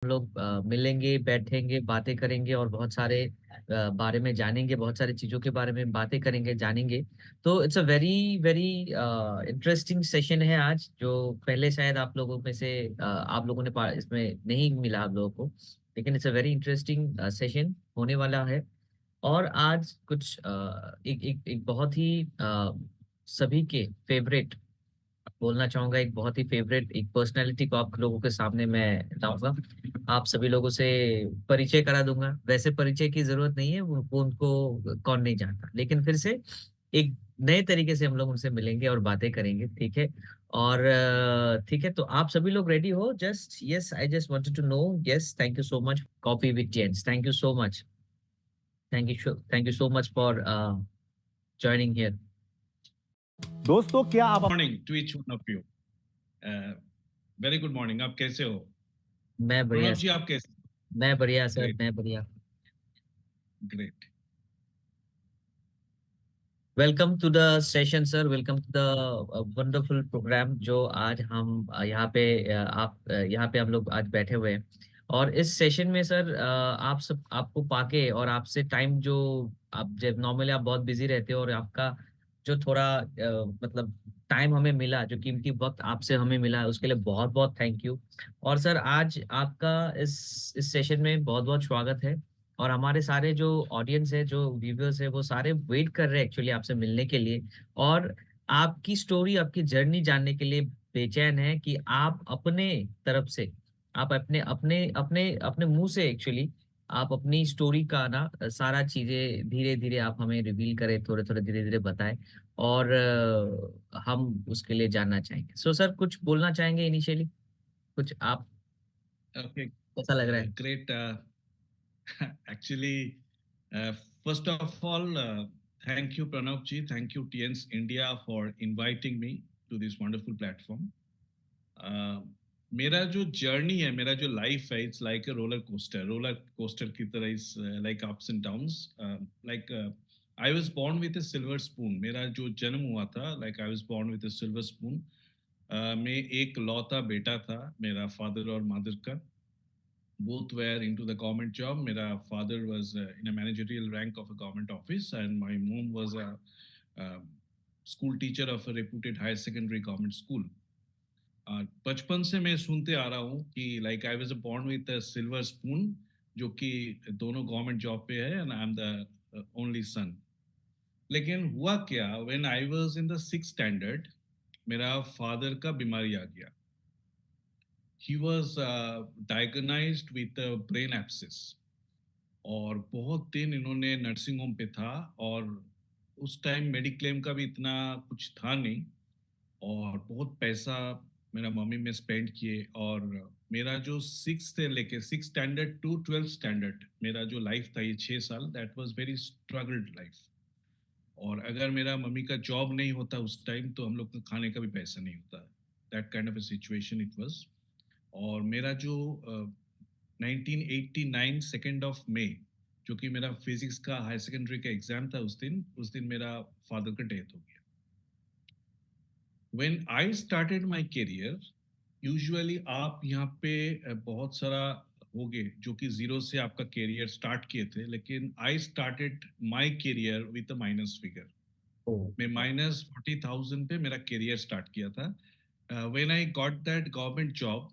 हम लोग मिलेंगे, बैठेंगे, बातें करेंगे और बहुत सारे बारे में जानेंगे, बहुत सारी चीज़ों के बारे में बातें करेंगे, जानेंगे। तो it's a very very interesting session है आज, जो पहले शायद आप लोगों में से आप लोगों ने इसमें नहीं मिला आप लोगों को, लेकिन it's a very interesting session होने वाला है। और आज कुछ एक बहुत ही सभी के फेवरेट बोलना चाहूंगा, एक बहुत ही फेवरेट एक पर्सनालिटी को आप लोगों के सामने मैं लाऊंगा। आप सभी लोगों से परिचय करा दूंगा। वैसे परिचय की जरूरत नहीं है, वो उनको कौन नहीं जानता, लेकिन फिर से एक नए तरीके से हम लोग उनसे मिलेंगे और बातें करेंगे, ठीक है। और ठीक है, तो आप सभी लोग रेडी हो? Just yes, I just wanted to know. Yes, thank you so much coffee with gents, thank you so much. Thank you so much for joining here. दोस्तों क्या आप morning to each one of you. Very good morning. आप कैसे हो? मैं बढ़िया प्रणव जी, sir. आप कैसे? मैं बढ़िया सर, ग्रेट, मैं बढ़िया। Great. Welcome to the session sir, welcome to the wonderful programme जो आज हम यहाँ पे यहाँ पे हम लोग आज बैठे हुए हैं। और इस सेशन में सर आप सब आपको पाके और आपसे टाइम जो आप जब नॉर्मली आप बहुत बिजी रहते हो और आपका जो थोड़ा मतलब टाइम हमें मिला, जो कीमती वक्त आपसे हमें मिला, उसके लिए बहुत बहुत थैंक यू। और सर आज आपका इस सेशन में बहुत बहुत स्वागत है। और हमारे सारे जो ऑडियंस है, जो व्यूवर्स है, वो सारे वेट कर रहे हैं एक्चुअली आपसे मिलने के लिए। और आपकी स्टोरी, आपकी जर्नी जानने के लिए बेचैन है कि आप अपने तरफ से, आप अपने अपने अपने अपने मुंह से एक्चुअली आप अपनी स्टोरी का ना सारा चीजें धीरे धीरे आप हमें रिवील करें, थोड़े थोड़े धीरे धीरे बताएं। और हम उसके लिए जानना चाहेंगे। सो सर, कुछ बोलना चाहेंगे इनिशियली? कुछ आप, Okay, कैसा लग रहा है? great. Actually, first of all, thank you, Pranav ji. Thank you, TNS India, for inviting me to this wonderful platform. Uh, मेरा जो जर्नी है, मेरा जो लाइफ है, it's like a roller coaster की तरह, is like ups and downs. Like I was born with a silver spoon. मेरा जो जन्म हुआ था, like I was born with a silver spoon. मैं एक लौता बेटा था मेरा फादर और मदर का। Both were into the government job. मेरा father was in a managerial rank of a government office, and my mom was a school teacher of a reputed higher secondary government school. बचपन से मैं सुनते आ रहा हूँ कि like I was born with a silver spoon, जो कि दोनों गवर्नमेंट जॉब पे है, and I am the only son. लेकिन हुआ क्या, when I was in the six standard, मेरा फादर का बीमारी आ गया। He was diagnosed with brain abscess, और बहुत दिन इन्होंने नर्सिंग होम पे था। और उस टाइम मेडिक्लेम का भी इतना कुछ था नहीं, और बहुत पैसा मेरा मम्मी में स्पेंड किए। और मेरा जो six standard to 12th standard मेरा जो लाइफ था, ये 6 साल, that was very struggled life. और अगर मेरा मम्मी का जॉब नहीं होता उस टाइम, तो हम लोग को खाने का भी पैसा नहीं होता। That kind of a situation it was. और मेरा जो 1989 2 मई, जो कि मेरा फिजिक्स का हायर सेकेंडरी का एग्जाम था, उस दिन मेरा फादर का डेथ हो गया। When I started my career, usually आप यहाँ पे बहुत सारा होगे जो कि जीरो से आपका करियर स्टार्ट किए थे, लेकिन I started my career with a minus figure. Oh, मैं -40,000 पे मेरा करियर स्टार्ट किया था। When I got that government job,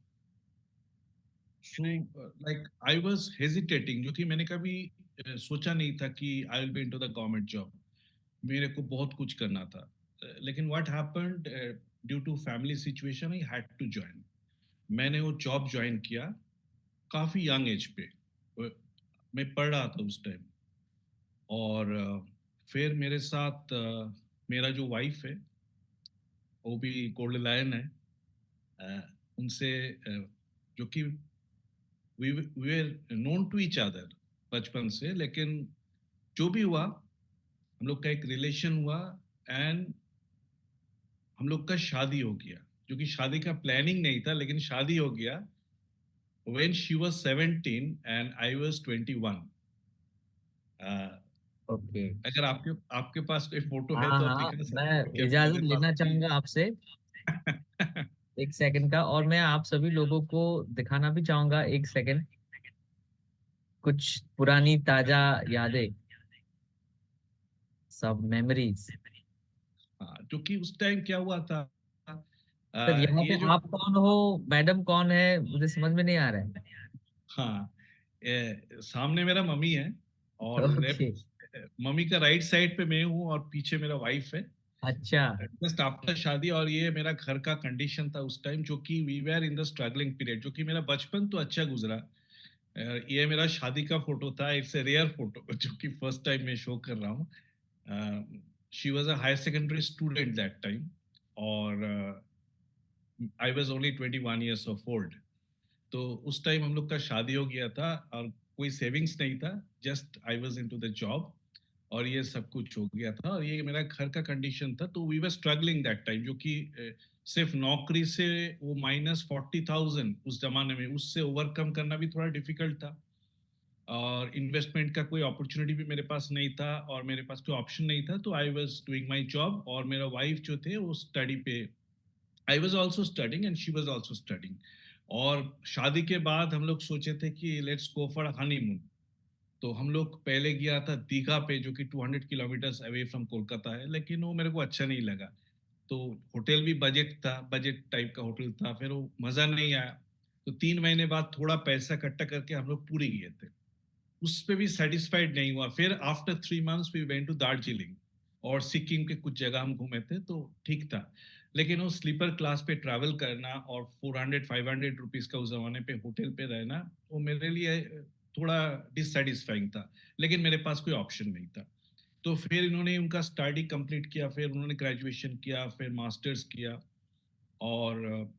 so like I was hesitating, जो कि मैंने कभी सोचा नहीं था कि I will be into the government job. मेरे को बहुत कुछ करना था। लेकिन what happened, due to family situation, I had to join. मैंने वो जॉब ज्वाइन किया काफी यंग एज पे। अ, मैं पढ़ रहा था उस टाइम। और फिर मेरे साथ मेरा जो वाइफ है, वो भी गोल्ड लायन है। उनसे जो कि we were known to each other बचपन से, लेकिन जो भी हुआ, हम लोग का एक रिलेशन हुआ, एंड हम लोग का शादी हो गया। जो कि शादी का प्लानिंग नहीं था, लेकिन शादी हो गया when she was 17 and I was 21। Okay. अगर आपके आपके पास कोई फोटो है हाँ तो आप हाँ, दिखा मैं सकते हैं कि अभी इजाजत मेरे पास लेना अभी। चाहूंगा आपसे। एक सेकंड का, और मैं आप सभी लोगों को दिखाना भी चाहूंगा, एक सेकंड, कुछ पुरानी ताजा यादें, सब मेमोरीज। हाँ, क्योंकि उस टाइम क्या हुआ था, सर यहाँ पे ये जो, आप कौन हो, मैडम कौन है, मुझे समझ में नहीं आ रहा है। हाँ, सामने मेरा मम्मी है, और ओके। लेफ्ट मम्मी का राइट साइड पे मैं हूँ, और पीछे मेरा वाइफ है, अच्छा। जस्ट आफ्टर शादी। और ये मेरा घर का कंडीशन था उस टाइम, जो कि we were in the struggling period, जो कि मेरा बचपन तो अच्छा गुजरा। ये मेरा शादी का फोटो था, इट्स ए रेयर फोटो जो कि फर्स्ट टाइम मैं शो कर रहा हूँ। She was a higher secondary student that time, और I was only 21 years of old. तो उस टाइम हम लोग का शादी हो गया था, और कोई सेविंग्स नहीं था, just I was into the job, और ये सब कुछ हो गया था, और ये मेरा घर का कंडीशन था। तो we were struggling that time, जो कि सिर्फ नौकरी से वो -40,000 उस जमाने में, उससे ओवरकम करना भी थोड़ा डिफिकल्ट था, और इन्वेस्टमेंट का कोई अपॉर्चुनिटी भी मेरे पास नहीं था, और मेरे पास कोई ऑप्शन नहीं था। तो I was doing my job, और मेरा वाइफ जो थे वो स्टडी पे, I was also studying and she was also studying. और शादी के बाद हम लोग सोचे थे कि लेट्स गो फॉर हनीमून। तो हम लोग पहले गया था दीघा पे, जो कि 200 किलोमीटर्स अवे फ्रॉम कोलकाता है, लेकिन वो मेरे को अच्छा नहीं लगा। तो होटल भी बजट था, बजट टाइप का होटल था, फिर वो मजा नहीं आया। तो 3 महीने बाद थोड़ा पैसा इकट्ठा करके हम लोग पूरी गए थे, उस पे भी सेटिस्फाइड नहीं हुआ। फिर after 3 months we went to Darjeeling, और सिक्किम के कुछ जगह हम घूमे थे, तो ठीक था। लेकिन वो स्लीपर क्लास पे ट्रैवल करना, और 400-500 रुपीज का उस जमाने पे होटल पे रहना, वो मेरे लिए थोड़ा डिससेटिस्फाइंग था। लेकिन मेरे पास कोई ऑप्शन नहीं था। तो फिर इन्होंने उनका स्टडी कंप्लीट किया, फिर उन्होंने ग्रेजुएशन किया, फिर मास्टर्स किया, और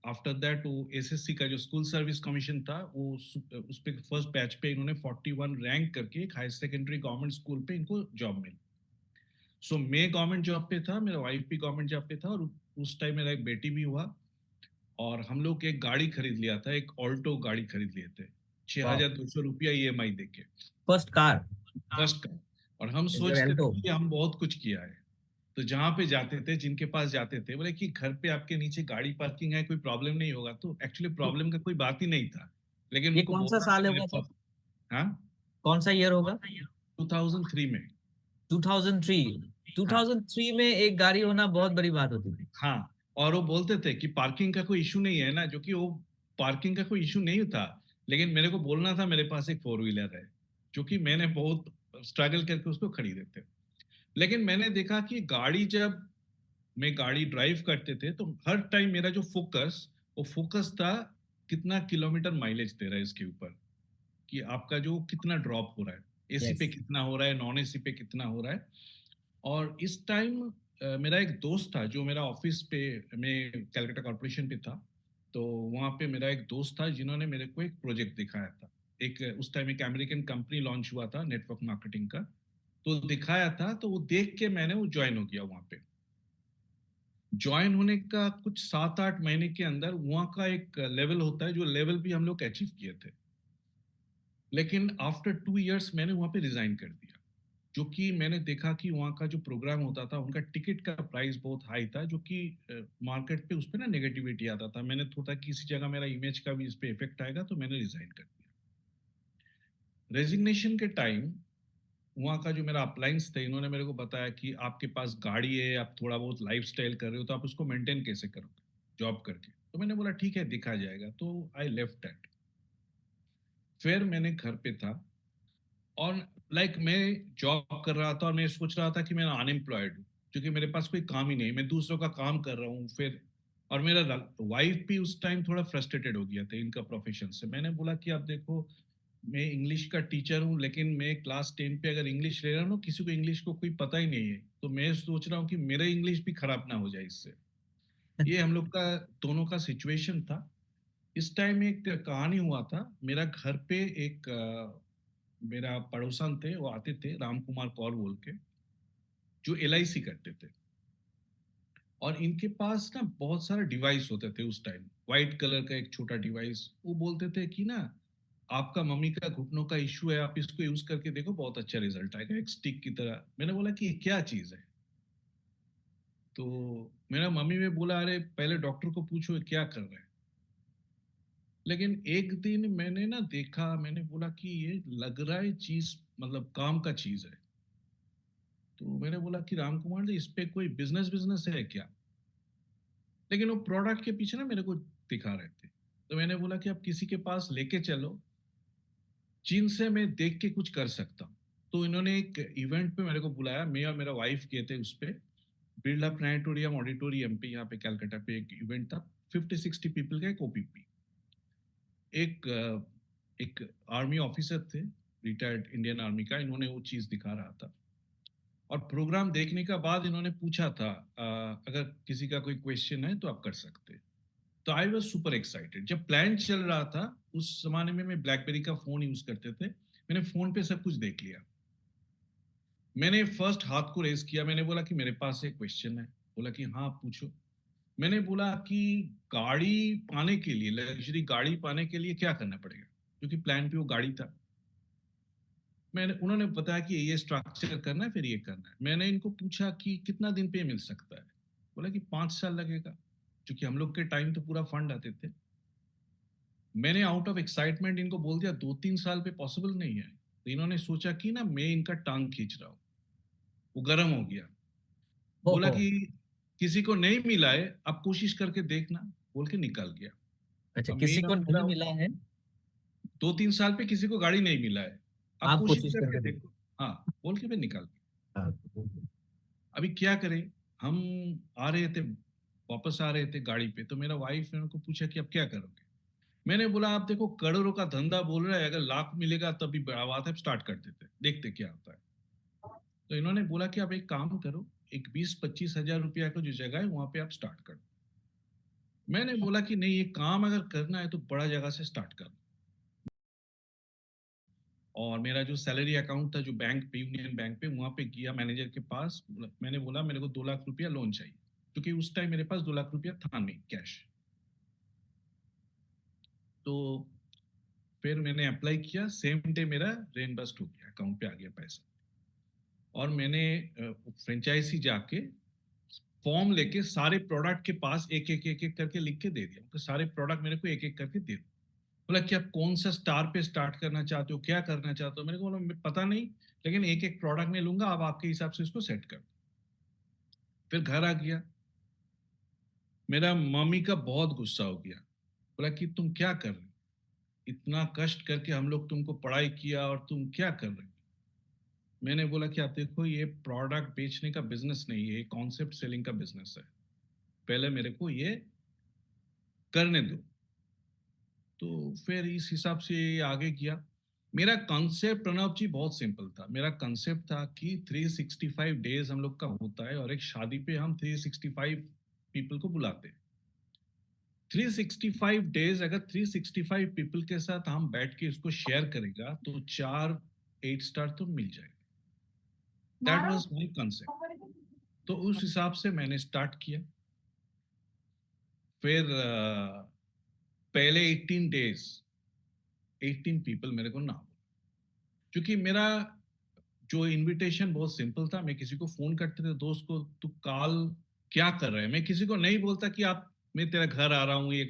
आफ्टर दैट वो एसएससी का जो स्कूल सर्विस कमीशन था, वो उस पे फर्स्ट बैच पे इन्होंने 41 रैंक करके एक हायर सेकेंडरी गवर्नमेंट स्कूल पे इनको जॉब मिली। सो मैं गवर्नमेंट जॉब पे था, मेरा वाइफ भी गवर्नमेंट जॉब पे था, और उस टाइम मेरा एक बेटी भी हुआ, और हम लोग एक गाड़ी खरीद लिया था, एक ऑल्टो गाड़ी खरीद लिए थे, छह वाह। हजार दो सौ रुपया ईएमआई देके, फर्स्ट कार फर्स्ट का। और हम इज योर सोचते थे एल्टो। कि हम बहुत कुछ किया है। तो जहां पे जाते थे, जिनके पास जाते थे, बोले कि घर पे आपके नीचे गाड़ी पार्किंग है, कोई प्रॉब्लम नहीं होगा। तो एक्चुअली प्रॉब्लम का कोई बात ही नहीं था, लेकिन ये उनको कौन सा बोलना था साल मेरे होगा सर, पास। हाँ, कौन सा ईयर होगा। 2003 में। 2003। हाँ, 2003 में एक गाड़ी होना बहुत बड़ी बात होती थी। हाँ। और वो बोलते थे कि पार्किंग का कोई इशू नहीं है ना, जो कि वो पार्किंग का कोई इशू नहीं था। लेकिन मेरे को बोलना था मेरे पास एक फोर व्हीलर है, जो कि मैंने बहुत स्ट्रगल करके उसको खरीदे थे। लेकिन मैंने देखा कि गाड़ी, जब में गाड़ी ड्राइव करते थे, तो हर टाइम मेरा जो फोकस, वो फोकस था कितना किलोमीटर माइलेज दे रहा है इसके ऊपर, कि आपका जो कितना ड्रॉप हो रहा है, एसी पे यस। कितना हो रहा है, नॉन एसी पे कितना हो रहा है। और इस टाइम मेरा एक दोस्त था, जो मेरा ऑफिस पे, मैं कैलकाटा कॉर्पोरेशन पे था, तो वहाँ पे मेरा एक दोस्त था, जिन्होंने मेरे को एक प्रोजेक्ट दिखाया था। एक उस टाइम एक अमेरिकन कंपनी लॉन्च हुआ था नेटवर्क मार्केटिंग का, तो दिखाया था, तो वो देख के मैंने वो ज्वाइन हो गया वहाँ पे। ज्वाइन होने का कुछ 7-8 महीने के अंदर वहाँ का एक लेवल होता है, जो लेवल भी हम लोग अचीव किए थे। लेकिन आफ्टर 2 years मैंने वहाँ पे रिजाइन कर दिया, जो कि मैंने देखा कि वहाँ का जो प्रोग्राम होता था, उनका टिकट का प्राइस बहुत हाई था, जो कि मार्केट पे उस पर ना नेगेटिविटी आता था। मैंने सोचा कि किसी जगह मेरा इमेज का भी इस पे इफेक्ट आएगा, तो मैंने रिजाइन कर दिया। रेजिग्नेशन के टाइम वहाँ का जो मेरा अपलाइंस थे, इन्होंने मेरे को बताया कि आपके पास गाड़ी है, आप थोड़ा बहुत लाइफ स्टाइल कर रहे हो, तो आप उसको मेंटेन कैसे करोगे जॉब करके। तो मैंने बोला ठीक है, दिखा जाएगा। तो आई लेफ्ट दैट। फिर मैंने घर पे था, और मैं जॉब कर रहा था, और मैं सोच रहा था कि मैं अनएम्प्लॉयड हूँ, क्योंकि मेरे पास कोई काम ही नहीं, मैं दूसरों का काम कर रहा हूँ। फिर और मेरा वाइफ भी उस टाइम थोड़ा फ्रस्ट्रेटेड हो गया था इनका प्रोफेशन से। मैंने बोला कि आप देखो, मैं इंग्लिश का टीचर हूँ, लेकिन मैं क्लास 10 पे अगर इंग्लिश ले रहा हूँ ना, किसी को इंग्लिश को कोई पता ही नहीं है, तो मैं सोच रहा हूँ कि मेरा इंग्लिश भी खराब ना हो जाए इससे। ये हम लोग का दोनों का सिचुएशन था। इस टाइम एक कहानी हुआ था, मेरा घर पे एक मेरा पड़ोसन थे, वो आते थे, राम कुमार कौर बोल के, जो एलआईसी करते थे। और इनके पास ना बहुत सारे डिवाइस होते थे उस टाइम, व्हाइट कलर का एक छोटा डिवाइस। वो बोलते थे कि ना, आपका मम्मी का घुटनों का इश्यू है, आप इसको यूज करके देखो, बहुत अच्छा रिजल्ट आएगा, एक स्टिक की तरह। मैंने बोला कि ये क्या चीज है। तो मेरा मम्मी में बोला अरे पहले डॉक्टर को पूछो ये क्या कर रहे हैं। लेकिन एक दिन मैंने ना देखा, मैंने बोला कि ये लग रहा है चीज मतलब काम का चीज है। तो मैंने बोला कि राम कुमार जी इस पे कोई बिजनेस बिजनेस है क्या। लेकिन वो प्रोडक्ट के पीछे ना मेरे को दिखा रहे थे। तो मैंने बोला कि आप किसी के पास लेके चलो जिनसे मैं देख के कुछ कर सकता हूँ। तो इन्होंने एक इवेंट पे मेरे को बुलाया, मैं और मेरा वाइफ गए थे उस पे। बिरला प्लानिटोरियम ऑडिटोरियम पे, यहाँ पे कलकत्ता पे एक इवेंट था। 50-60 पीपल का एक ओपीपी। एक आर्मी ऑफिसर थे, रिटायर्ड इंडियन आर्मी का, इन्होंने वो चीज दिखा रहा था। और प्रोग्राम देखने का बाद इन्होंने पूछा था अगर किसी का कोई क्वेश्चन है तो आप कर सकते हैं। तो आई वॉज सुपर एक्साइटेड। जब प्लान चल रहा था उस जमाने में मैं ब्लैकबेरी का फोन यूज करते थे, मैंने फोन पे सब कुछ देख लिया। मैंने फर्स्ट हाथ को रेज किया, मैंने बोला कि मेरे पास एक क्वेश्चन है। बोला कि हाँ पूछो। मैंने बोला कि गाड़ी पाने के लिए, लग्जरी गाड़ी पाने के लिए क्या करना पड़ेगा, क्योंकि प्लान पे वो गाड़ी था। मैंने उन्होंने बताया कि ये स्ट्रक्चर करना है, फिर ये करना है। मैंने इनको पूछा कि कितना दिन पे मिल सकता है। बोला कि 5 साल लगेगा, क्योंकि हम लोग के टाइम तो पूरा फंड आते थे। मैंने आउट ऑफ एक्साइटमेंट इनको बोल दिया 2-3 साल पे पॉसिबल नहीं है। तो इन्होंने सोचा कि ना मैं इनका टांग खींच रहा हूँ। वो गर्म हो गया। बोला ओहो। कि किसी को नहीं मिला है, आप कोशिश करके देखना, बोल के निकल गया। अच्छा, अब किसी मैं को बोला नहीं मिला है। 2-3 साल पे किसी को गाड़ी नहीं मिला है, आप आप कोशिश कोशिश करके करके देखो। देखो। हाँ, बोल के मैं निकल गया। हाँ। अभी क्या करें। हम आ रहे थे, वापस आ रहे थे गाड़ी पे, तो मेरा वाइफ ने उनको पूछा कि अब क्या करोगे। मैंने बोला आप देखो करोड़ों का धंधा बोल रहा है, अगर लाख मिलेगा तभी बड़ा बात है, स्टार्ट कर देते देखते क्या होता है। तो इन्होंने बोला कि आप एक काम करो, एक 20-25 हजार रुपया का जो जगह है वहां पे आप स्टार्ट करो। मैंने बोला कि नहीं, ये काम अगर करना है तो बड़ा जगह से स्टार्ट करो। और मेरा जो सैलरी अकाउंट था जो बैंक पे, यूनियन बैंक पे, वहां पे गया मैनेजर के पास। मैंने बोला मेरे को 2 लाख रुपया लोन चाहिए, क्योंकि उस टाइम मेरे पास 2 लाख रुपया था नहीं कैश। तो फिर मैंने अप्लाई किया, सेम डे मेरा रेनबस्ट हो गया, अकाउंट पे आ गया पैसा। और मैंने फ्रेंचाइजी जाके फॉर्म लेके सारे प्रोडक्ट के पास एक एक एक एक करके लिख के दे दिया, तो सारे प्रोडक्ट मेरे को एक एक करके दे दो। बोला कि आप कौन सा स्टार पे स्टार्ट करना चाहते हो, क्या करना चाहते हो। मेरे को बोला पता नहीं, लेकिन एक एक प्रोडक्ट में लूंगा, आप आपके हिसाब से इसको सेट कर। फिर घर आ गया, मेरा मम्मी का बहुत गुस्सा हो गया। बोला कि तुम क्या कर रहे हो, इतना कष्ट करके हम लोग तुमको पढ़ाई किया और तुम क्या कर रहे हो। मैंने बोला कि आप देखो ये प्रोडक्ट बेचने का बिजनेस नहीं है, ये कॉन्सेप्ट सेलिंग का बिजनेस है, पहले मेरे को ये करने दो। तो फिर इस हिसाब से आगे किया। मेरा कंसेप्ट प्रणव जी बहुत सिंपल था। मेरा कंसेप्ट था कि 365 डेज हम लोग का होता है, और एक शादी पे हम 365 पीपल को बुलाते हैं। 365 डेज अगर 365 पीपल के साथ हम बैठ के इसको शेयर करेगा तो 4 8 स्टार तो मिल जाएगा। That was my concept. तो उस हिसाब से मैंने स्टार्ट किया। फिर पहले 18 डेज 18 पीपल मेरे को ना बोला। क्योंकि मेरा जो इनविटेशन बहुत सिंपल था, मैं किसी को फोन करते थे दोस्त को, तू काल क्या कर रहा है। मैं किसी को नहीं बोलता कि आप, मैं तेरा घर आ रहा हूँ, ये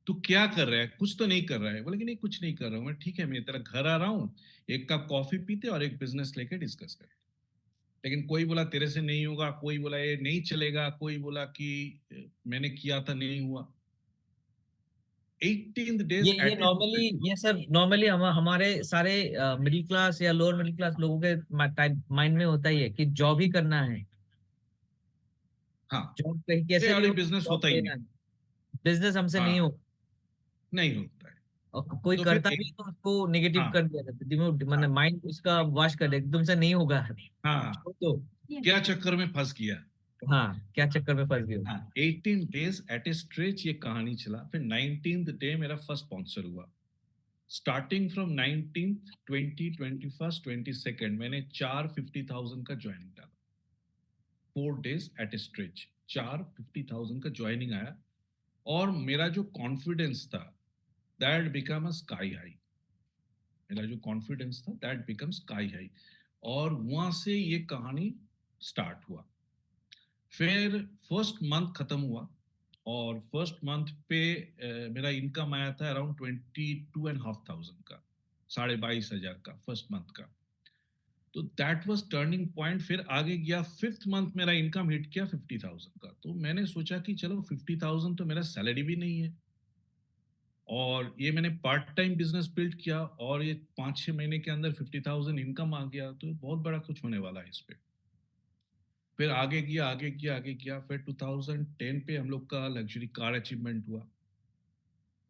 तू क्या कर रहा है, कुछ तो नहीं कर रहा है। बोले कि नहीं कुछ नहीं कर रहा हूँ मैं, ठीक है मैं तेरा घर आ रहा हूँ, एक कप कॉफी पीते और एक बिजनेस लेके डिस्कस करते। लेकिन कोई बोला तेरे से नहीं होगा, कोई बोला ये नहीं चलेगा, कोई बोला कि मैंने किया था नहीं हुआ। 18th डेज ये एट ए नॉर्मली, ये सर नॉर्मली हमारे सारे मिडिल क्लास या लोअर मिडिल क्लास लोगों के माइंड में होता ही है कि जॉब ही करना है। हाँ, जॉब कहीं ये कैसे भी और ये हो, बिजनेस जॉब होता ही लेना नहीं। है। बिजनेस हमसे नहीं हाँ, हो। नहीं होता है। और कोई तो फिर करता भी एक, है तो उसको नेगेटिव हाँ कर दिया जाता है, दिमाग मतलब हाँ माइंड उसका वॉश कर दे, तुमसे नहीं होगा, हाँ, छोड़ दो। क्या चक्कर में फंस गया। हाँ, क्या चक्कर में फंस गए हो। हाँ, 18 डेज एट ए स्ट्रेच ये कहानी चला। फिर 19th डे मेरा फर्स्ट स्पॉन्सर हुआ। स्टार्टिंग फ्रॉम 19th 20 21 22 मैंने 450,000 का ज्वाइनिंग डाला। 4 days एट ए स्ट्रेच 450,000 का ज्वाइनिंग आया। और मेरा जो कॉन्फिडेंस था that become a sky high. मेरा जो कॉन्फिडेंस था दैट बिकम स्काई हाई। और वहां से ये कहानी स्टार्ट हुआ। फिर फर्स्ट मंथ खत्म हुआ और फर्स्ट मंथ पे मेरा इनकम आया था अराउंड 22,500 का, 22,500 का फर्स्ट मंथ का। तो दैट वाज टर्निंग पॉइंट। फिर आगे गया, फिफ्थ मंथ मेरा इनकम हिट किया 50,000 का। तो मैंने सोचा कि चलो 50,000 तो मेरा सैलरी भी नहीं है, और ये मैंने पार्ट टाइम बिजनेस बिल्ड किया, और ये 5-6 महीने के अंदर 50,000 इनकम आ गया, तो बहुत बड़ा कुछ होने वाला है इस पे। फिर आगे किया, आगे किया, आगे किया। फिर 2010 पे हम लोग का लग्जरी कार अचीवमेंट हुआ,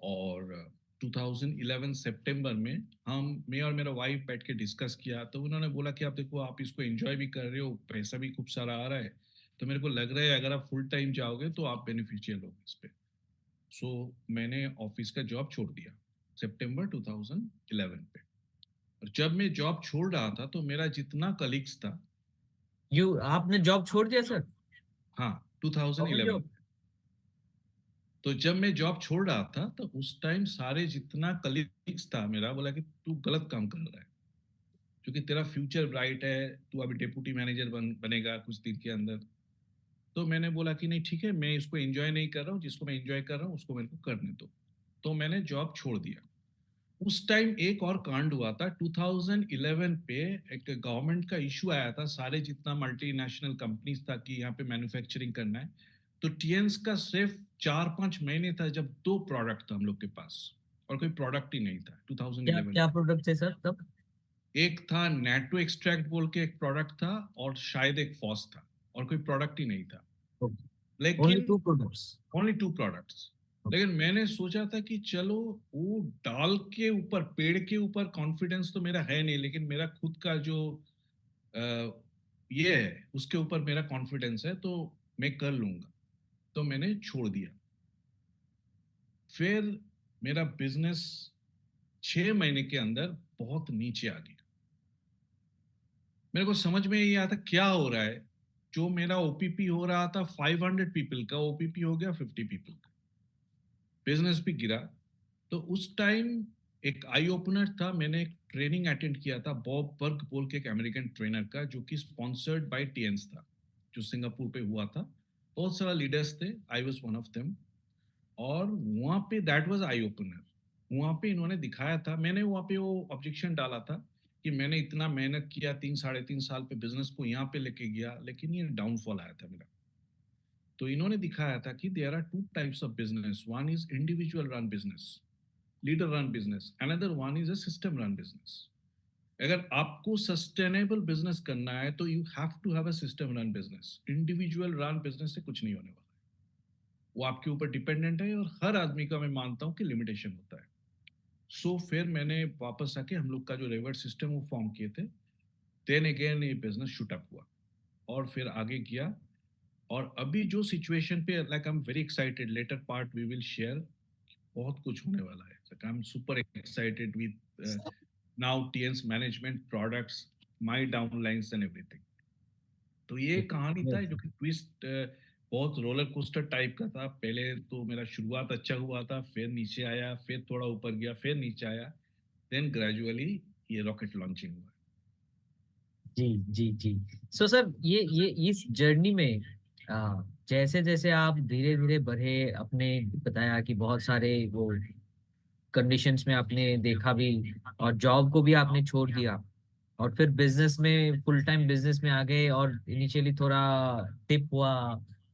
और 2011 सितंबर में मैं और मेरा वाइफ बैठ के डिस्कस किया, तो उन्होंने बोला कि आप देखो, आप इसको एंजॉय भी कर रहे हो, पैसा भी खूब सारा आ रहा है, तो मेरे को लग रहा है अगर आप फुल टाइम जाओगे तो आप बेनिफिशियल हो इस पे। सो मैंने ऑफिस का जॉब छोड़ दिया सितंबर 2011 पे। और जब मैं जॉब छोड़ रहा था तो मेरा जितना कलीग्स था। यू आपने जॉब छोड़ दिया सर? हाँ, गवर्नमेंट 2011। जॉब? तो जब मैं जॉब छोड़ रहा था तो उस टाइम सारे जितना कलीग्स था मेरा, बोला कि तू गलत काम कर रहा है, क्योंकि तेरा फ्यूचर ब्राइट है, तू अभी डेप्यूटी मैनेजर बनेगा कुछ दिन के अंदर। तो मैंने बोला कि नहीं ठीक है, मैं इसको एंजॉय नहीं कर रहा हूँ, जिसको मैं एंजॉय कर रहा हूँ उसको मेरे को करने दो। तो मैंने जॉब छोड़ दिया। उस टाइम एक और कांड हुआ था 2011 पे। एक गवर्नमेंट का इशू आया था, सारे जितना मल्टीनेशनल कंपनीज था कि यहाँ पे मैन्युफैक्चरिंग करना है। तो टीएंस का सिर्फ 4-5 महीने था जब दो प्रोडक्ट था हम लोग के पास, और कोई प्रोडक्ट ही नहीं था क्या 2011 क्या में। प्रोडक्ट है सर तब? एक था नेटो एक्सट्रैक्ट बोल के एक प्रोडक्ट था, और शायद एक फॉस था, और कोई प्रोडक्ट ही नहीं था। ओनली लेकिन two products? Only two products. लेकिन मैंने सोचा था कि चलो, वो डाल के ऊपर, पेड़ के ऊपर कॉन्फिडेंस तो मेरा है नहीं, लेकिन मेरा खुद का जो अ, ये है उसके ऊपर मेरा कॉन्फिडेंस है, तो मैं कर लूंगा। तो मैंने छोड़ दिया। फिर मेरा बिजनेस 6 महीने के अंदर बहुत नीचे आ गया। मेरे को समझ में ये आता क्या हो रहा है। जो मेरा ओपीपी हो रहा था 500 पीपल का, ओपीपी हो गया 50 पीपल का। बिजनेस भी गिरा। तो उस टाइम एक आई ओपनर था, मैंने एक ट्रेनिंग अटेंड किया था बॉब बर्ग बोल के, एक अमेरिकन ट्रेनर का, जो कि स्पॉन्सर्ड बाय टीएंस था, जो सिंगापुर पे हुआ था। बहुत सारा लीडर्स थे, I was one of them. और वहाँ पे दैट वाज आई ओपनर। वहाँ पे इन्होंने दिखाया था, मैंने वहाँ पे वो ऑब्जेक्शन डाला था कि मैंने इतना मेहनत किया, 3-3.5 साल पे बिजनेस को यहाँ पे लेके गया, लेकिन ये डाउनफॉल आया था मेरा। तो इन्होंने दिखाया था कि there are two types of business, one is individual run business, leader run business, another one is a system run business. अगर आपको सस्टेनेबल बिजनेस करना है तो you have to have a system run business. Individual run business से कुछ नहीं होने वाला। वो आपके ऊपर डिपेंडेंट है, और हर आदमी का मैं मानता हूँ कि लिमिटेशन होता है। सो फिर मैंने वापस आके हम लोग का जो रिवर्स सिस्टम वो फॉर्म किए थे। देन अगेन ये बिजनेस शूट अप हुआ, और फिर आगे किया। और अभी जो सिचुएशन पे, like I am very excited, later part we will share, बहुत कुछ होने वाला है। I am super excited with now Tiens management products, my downlines and everything. तो ये कहानी था जो कि ट्विस्ट, बहुत रोलर कोस्टर टाइप का था। पहले तो मेरा शुरुआत अच्छा हुआ था, फिर नीचे आया, फिर थोड़ा ऊपर गया, फिर नीचे आया। देन ग्रेजुअली ये रॉकेट लॉन्चिंग हुआ। जी जी जी। सो सर, ये इस जर्नी में जैसे जैसे आप धीरे धीरे बढ़े, आपने बताया कि बहुत सारे वो कंडीशंस में आपने देखा भी, और जॉब को भी आपने छोड़ दिया, और फिर बिजनेस में, फुल टाइम बिजनेस में आ गए, और इनिशियली थोड़ा टिप हुआ,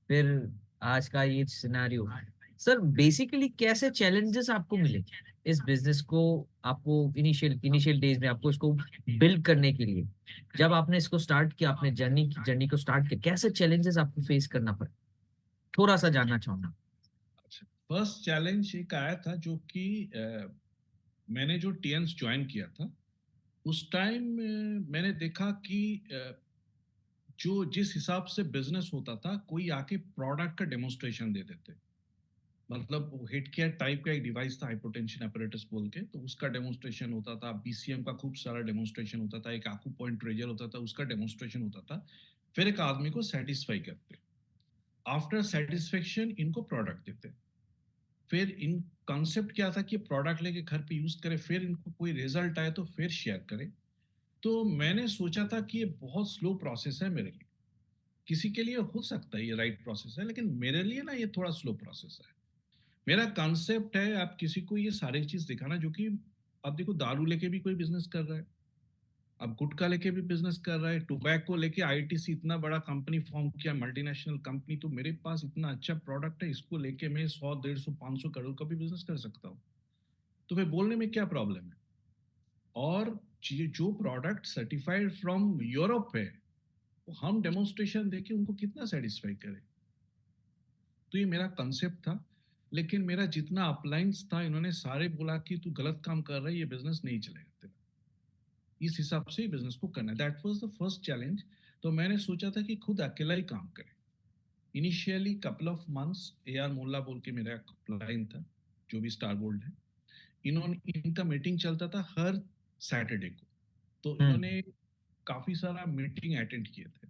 फिर आज का ये सिनेरियो। सर बेसिकली कैसे चैलेंजेस आपको मिले इस बिजनेस को, आपको इनिशियल इनिशियल डेज में आपको इसको बिल्ड करने के लिए, जब आपने इसको स्टार्ट किया, आपने जर्नी को स्टार्ट किया, कैसे चैलेंजेस आपको फेस करना पड़ा, थोड़ा सा जानना चाहूंगा। अच्छा, फर्स्ट चैलेंज एक आया था जो कि मैंने जो टीएंस ज्वाइन किया था उस टाइम मैंने देखा कि जो जिस हिसाब से बिजनेस होता था, कोई आके प्रोडक्ट का डेमोन्स्ट्रेशन दे देते। मतलब वो हेड केयर टाइप का एक डिवाइस था, हाइपोटेंशन apparatus बोल के, तो उसका डेमोन्स्ट्रेशन होता था। बीसीएम का खूब सारा डेमोन्स्ट्रेशन होता था, एक आकू पॉइंट ट्रेजर होता था, उसका डेमोन्स्ट्रेशन होता था। फिर एक आदमी को सेटिस्फाई करते, आफ्टर सेटिस्फेक्शन इनको प्रोडक्ट देते। फिर इन कॉन्सेप्ट क्या था कि प्रोडक्ट लेके घर पे यूज करें, फिर इनको कोई रिजल्ट आए तो फिर शेयर करें। तो मैंने सोचा था कि ये बहुत स्लो प्रोसेस है मेरे लिए, किसी के लिए हो सकता है ये राइट प्रोसेस है, लेकिन मेरे लिए ना ये थोड़ा स्लो प्रोसेस है। मेरा कॉन्सेप्ट है आप किसी को ये सारी चीज दिखाना, जो कि आप देखो दारू लेके भी कोई बिजनेस कर रहा है, अब गुटखा लेके भी बिजनेस कर रहा है, टोबैको लेके आईटीसी इतना बड़ा कंपनी फॉर्म किया, मल्टीनेशनल कंपनी, तो मेरे पास इतना अच्छा प्रोडक्ट है, इसको लेके मैं 100 150 500 करोड़ का भी बिजनेस कर सकता हूँ। तो फिर बोलने में क्या प्रॉब्लम है? और जो प्रोडक्ट सर्टिफाइड फ्रॉम यूरोप है, वो हम डेमोन्स्ट्रेशन देके उनको कितना सेटिस्फाई करें। तो ये मेरा कंसेप्ट था, लेकिन मेरा जितना अपलाइंस था इन्होंने सारे बोला कि तू गलत काम कर रहा है, ये बिजनेस नहीं चलेगा तेरा, इस हिसाब से बिजनेस को करना है। That was the first challenge. तो मैंने सोचा था कि खुद अकेला ही काम करें। Initially couple of months AR Molla बोल के मेरा क्लाइंट था, जो भी स्टार गोल्ड है, इन्होंने इनका मीटिंग चलता था हर सैटरडे को। तो इन्होंने काफी सारा मीटिंग अटेंड किए थे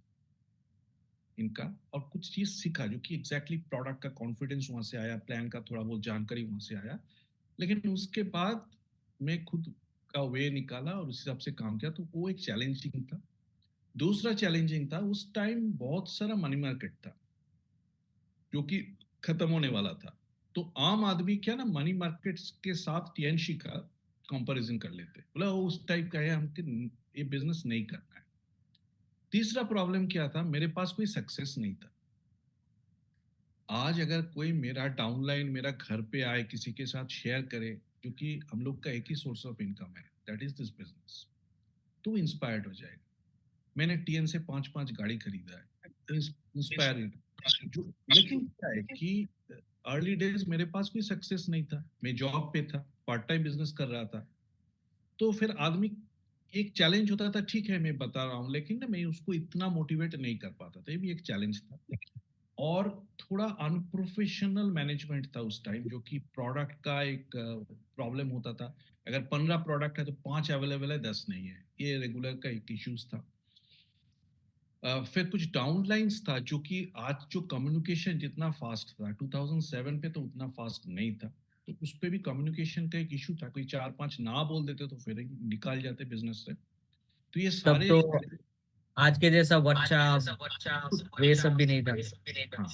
इनका, और कुछ चीज सीखा, जो कि एग्जैक्टली प्रोडक्ट का कॉन्फिडेंस वहां से आया, प्लान का थोड़ा बहुत जानकारी वहां से आया। लेकिन उसके बाद मैं खुद का वे निकाला और उस हिसाब से काम किया, तो वो एक चैलेंजिंग था। दूसरा चैलेंजिंग था, उस टाइम बहुत सारा मनी मार्केट था जो कि खत्म होने वाला था। तो आम आदमी क्या ना मनी मार्केट के साथ टीएनसी का कंपैरिजन कर लेते, बोला वो उस टाइप का है, हमको ये बिजनेस नहीं करना है। तीसरा प्रॉब्लम क्या था, मेरे पास कोई सक्सेस नहीं था। आज अगर कोई मेरा डाउनलाइन मेरा घर पे आए, किसी के साथ शेयर करे, क्योंकि हम लोग का एक ही सोर्स ऑफ इनकम है, दैट इज दिस बिजनेस, तो इंस्पायर्ड हो जाएगा। मैंने टीएन से 5 5 गाड़ी खरीदा है, तो इंस्पायरिंग जो। लेकिन क्या है कि अर्ली डेज मेरे पास कोई सक्सेस नहीं था, मैं जॉब पे था, पार्ट टाइम बिजनेस कर रहा था। तो फिर आदमी, एक चैलेंज होता था, ठीक है मैं बता रहा हूँ, लेकिन ना मैं उसको इतना मोटिवेट नहीं कर पाता था, ये भी एक चैलेंज था। और थोड़ा अनप्रोफेशनल मैनेजमेंट था उस टाइम, जो कि प्रोडक्ट का एक प्रॉब्लम होता था। अगर 15 प्रोडक्ट है तो 5 अवेलेबल है, 10 नहीं है, ये रेगुलर का एक इश्यूज था। फिर कुछ डाउनलाइंस था, जो कि आज जो कम्युनिकेशन जितना फास्ट था 2007 पे तो उतना फास्ट नहीं था। तो उस पे भी कम्युनिकेशन का एक इशू था, कोई 4 5 ना बोल देते तो फिर निकाल जाते बिजनेस से। तो ये तब सारे, तो आज के जैसा व्हाट्सएप ये सब भी नहीं था। हाँ,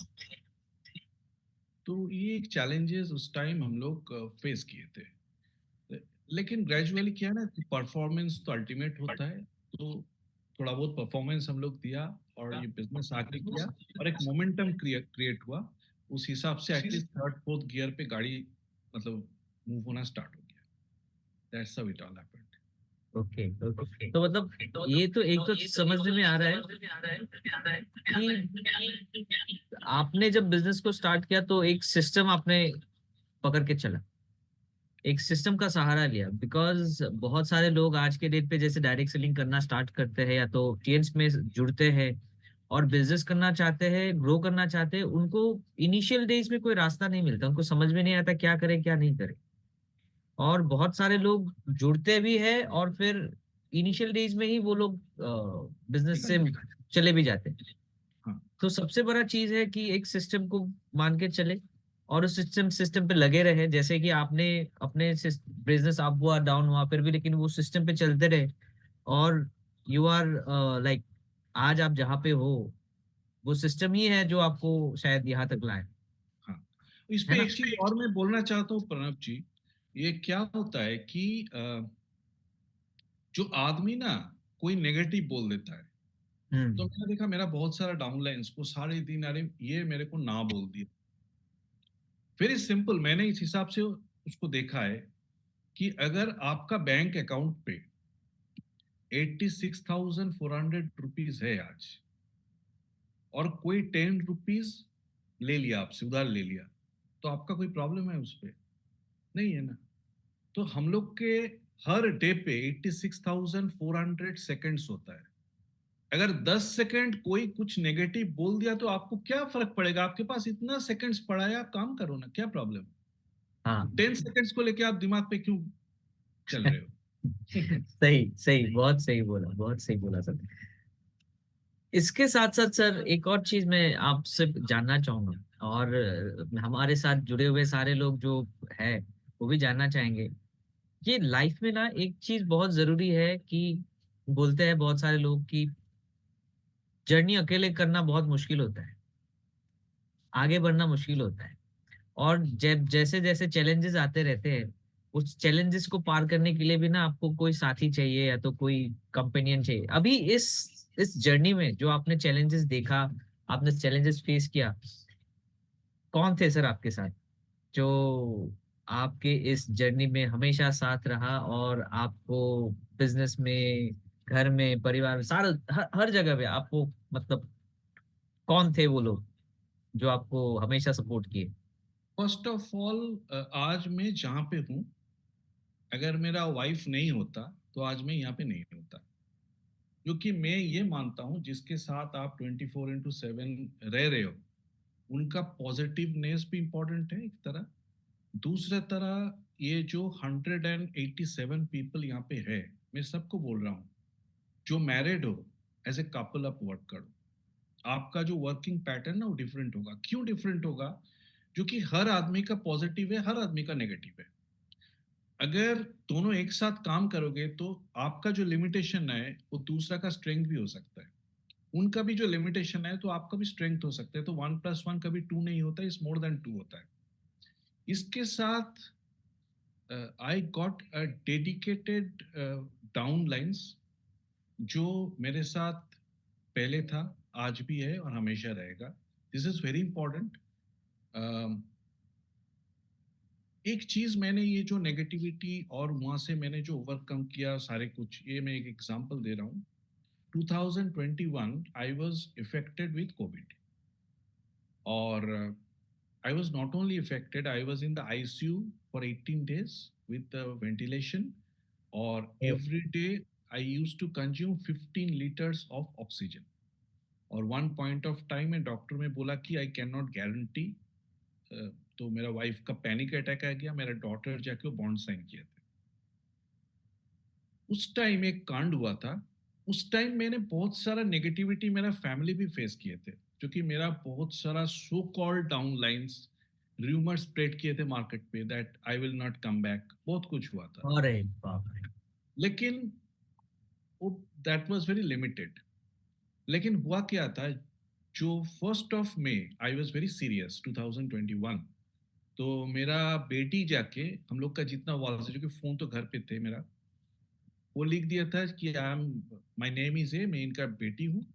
तो ये चैलेंजेस उस टाइम हम लोग फेस किए थे। लेकिन ग्रेजुअली क्या है ना कि परफॉर्मेंस तो अल्टीमेट होता है, तो थोड़ा बहुत परफॉर्मेंस हम लोग दिया और ये बिजनेस आगे किया, और एक मोमेंटम क्रिएट हुआ। उस हिसाब से एटलीस्ट थर्ड फोर्थ गियर पे गाड़ी मतलब मूव होना स्टार्ट हो गया। That's how it all happened. Okay okay, तो मतलब ये तो एक तो समझने में आ रहा है कि आपने जब बिजनेस को स्टार्ट किया तो एक सिस्टम आपने पकड़ के चला, एक सिस्टम का सहारा लिया। बिकॉज बहुत सारे लोग आज के डेट पे जैसे डायरेक्ट सेलिंग करना स्टार्ट करते हैं या तो टीएन्स में जुड़ते हैं और बिजनेस करना चाहते हैं, ग्रो करना चाहते हैं, उनको इनिशियल डेज में कोई रास्ता नहीं मिलता, उनको समझ में नहीं आता क्या करें क्या नहीं करें। और बहुत सारे लोग जुड़ते भी हैं और फिर इनिशियल डेज में ही वो लोग बिजनेस निकल से जाएगा। चले भी जाते हैं। हाँ, तो सबसे बड़ा चीज है कि एक सिस्टम को मान के चले और उस सिस्टम पे लगे रहे। जैसे कि आपने अपने बिजनेस अप हुआ डाउन हुआ फिर भी लेकिन वो सिस्टम पे चलते रहे, और यू आर लाइक आज आप जहाँ पे हो वो सिस्टम ही है जो आपको शायद यहाँ तक लाए, हाँ। इस है पे ना। एक चीज और मैं बोलना चाहता हूँ प्रणब जी। ये क्या होता है कि जो आदमी ना कोई नेगेटिव बोल देता है, तो हम्म। मैंने देखा मेरा बहुत सारा डाउनलाइंस को सारे दिन, अरे ये मेरे को ना बोल दिया। वेरी सिंपल, मैंने इस हिसाब से उसको देखा है कि अगर आपका बैंक अकाउंट पे 86,400 रुपीज है आज, और कोई 10 रुपीज ले लिया आपसे, उधार ले लिया, तो आपका कोई प्रॉब्लम है उस पे? नहीं है ना। तो हम लोग के हर डे पे 86,400 सेकेंड्स होता है। अगर 10 सेकंड कोई कुछ नेगेटिव बोल दिया तो आपको क्या फर्क पड़ेगा? आपके पास इतना सेकंड्स पड़ा है, आप काम करो ना, क्या प्रॉब्लम? हाँ। 10 सेकंड्स को लेके आप दिमाग पे क्यों चल रहे हो? सही सही, बहुत सही बोला, बहुत सही बोला सर। इसके साथ साथ सर एक और चीज मैं आपसे जानना चाहूंगा, और हमारे साथ जुड़े हुए सारे लोग जो है वो भी जानना चाहेंगे कि लाइफ में ना एक चीज बहुत जरूरी है कि बोलते हैं बहुत सारे लोग कि जर्नी अकेले करना बहुत मुश्किल होता है, आगे बढ़ना मुश्किल होता है। और जब जैसे जैसे चैलेंजेस आते रहते हैं, उस चैलेंजेस को पार करने के लिए भी ना आपको कोई साथी चाहिए या तो कोई कंपेनियन चाहिए। अभी इस जर्नी में जो आपने चैलेंजेस देखा, आपने चैलेंजेस फेस किया, कौन थे सर आपके साथ जो आपके इस जर्नी में हमेशा साथ रहा और आपको बिजनेस में, घर में, परिवार में, सारा हर जगह पे आपको मतलब कौन थे वो लोग जो आपको हमेशा सपोर्ट किए? फर्स्ट ऑफ ऑल, आज मैं जहाँ पे हूँ, अगर मेरा वाइफ नहीं होता तो आज मैं यहाँ पे नहीं होता। क्योंकि मैं ये मानता हूँ जिसके साथ आप 24/7 रह रहे हो, उनका पॉजिटिवनेस भी इम्पोर्टेंट है एक तरह। दूसरा तरह ये जो 187 पीपल यहाँ पे है, मैं सबको बोल रहा हूँ, जो मैरिड हो, as a couple up work करो। आपका जो वर्किंग पैटर्न ना वो डिफरेंट होगा। क्यों डिफरेंट होगा? जो कि हर आदमी का पॉजिटिव है, हर आदमी का नेगेटिव है। अगर दोनों एक साथ काम करोगे तो आपका जो लिमिटेशन है वो दूसरा का स्ट्रेंथ भी हो सकता है। उनका भी जो लिमिटेशन है तो आपका भी स्ट्रेंथ हो सकता है। तो 1+1 कभी 2 नहीं होता, इज मोर देन 2 होता है। इसके साथ I got a dedicated downlines जो मेरे साथ पहले था, आज भी है और हमेशा रहेगा। This is very important. एक चीज मैंने ये जो नेगेटिविटी और वहां से मैंने जो ओवरकम किया सारे कुछ, ये मैं एक एग्जांपल दे रहा हूँ। 2021 I was affected with covid, और I was not only affected, I was in the ICU for 18 days with ventilation. और every day I use to consume 15 liters of oxygen. और वन पॉइंट ऑफ टाइम में doctor ने बोला कि I can not guarantee. तो मेरा wife का panic attack आ गया, मेरा डॉटर जाके वो बॉन्ड साइन किए थे। उस टाइम एक कांड हुआ था। उस टाइम मैंने बहुत सारा नेगेटिविटी मेरा फैमिली भी फेस किए थे, क्योंकि मेरा बहुत सारा so called downlines, rumour spread किए थे मार्केट पे that I will not come back, बहुत कुछ हुआ था। अरे बाप रे। लेकिन वो दैट वाज वेरी लिमिटेड। लेकिन हुआ क्या था, जो 1 मई आई वाज वेरी सीरियस 2021। तो मेरा बेटी जाके, हम लोग का जितना वॉल्स है, जो कि फोन तो घर पे थे मेरा, वो लिख दिया था कि I am, my name is a, मैं इनका बेटी हूँ,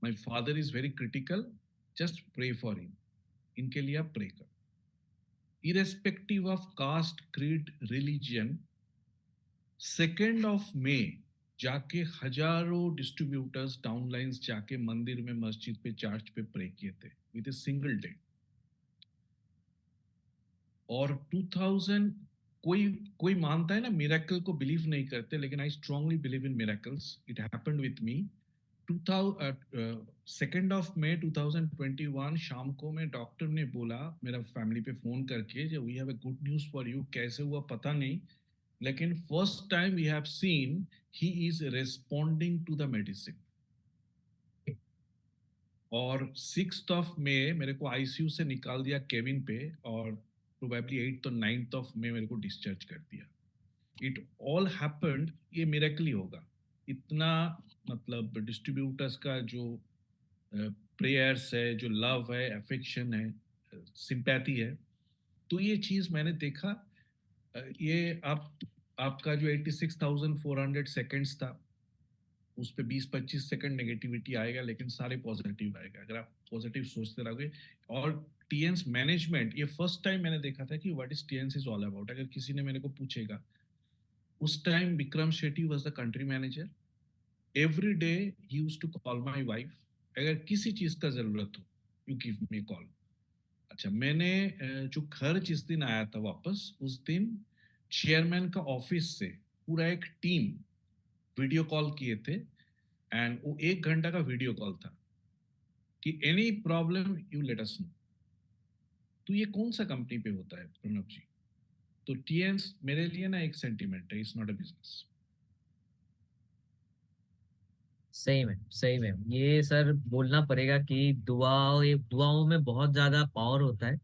my father is very critical, just pray for him, इनके लिए आप प्रे करो। Irrespective of caste, creed, religion, 2 मई जाके हजारों डिस्ट्रीब्यूटर्स डाउनलाइंस जाके मंदिर में, मस्जिद पे, चर्च पे प्रे किए थे विद ए सिंगल डे। और 2000, कोई कोई मानता है ना मिरेकल को बिलीव नहीं करते, लेकिन I strongly believe in miracles. It happened with me. 2 मई 2021 शाम को मैं, डॉक्टर ने बोला मेरा फैमिली पे फोन करके, जो we have a good news for you. कैसे हुआ पता नहीं, लेकिन first time we have seen he is responding to the medicine. और 6 मई मेरे को आईसीयू से निकाल दिया केबिन पे, और प्रोबेबली 8 और 9 मई मेरे को डिस्चार्ज कर दिया। इट ऑल हैपेंड, ये मिरेकल ही होगा। इतना मतलब डिस्ट्रीब्यूटर्स का जो प्रेयर्स है, जो लव है, अफेक्शन है, सिंपैथी है, तो ये चीज मैंने देखा। ये आपका जो 86,400 सेकेंड्स था, उस पे 20-25 सेकंड नेगेटिविटी आएगा, लेकिन सारे पॉजिटिव आएगा अगर आप पॉजिटिव सोचते रहोगे। और टीएंस मैनेजमेंट, ये फर्स्ट टाइम मैंने देखा था कि what is Tiens is all about. अगर किसी ने मेरे को पूछेगा, उस time Vikram Shetty was the country manager. Every day he used to call my wife, अगर किसी चीज का जरूरत हो, यू गिव मी कॉल। अच्छा, मैंने जो घर जिस दिन आया था वापस, उस दिन चेयरमैन का ऑफिस से पूरा एक टीम वीडियो कॉल किए थे। एंड वो 1 घंटा का वीडियो कॉल था कि any problem you let us know. तो ये कौन सा कंपनी पे होता है प्रणब जी? तो टीएंस मेरे लिए ना एक सेंटिमेंट है, इट्स नॉट अ बिजनेस। सही में ये सर बोलना पड़ेगा कि दुआओं में बहुत ज्यादा पावर होता है।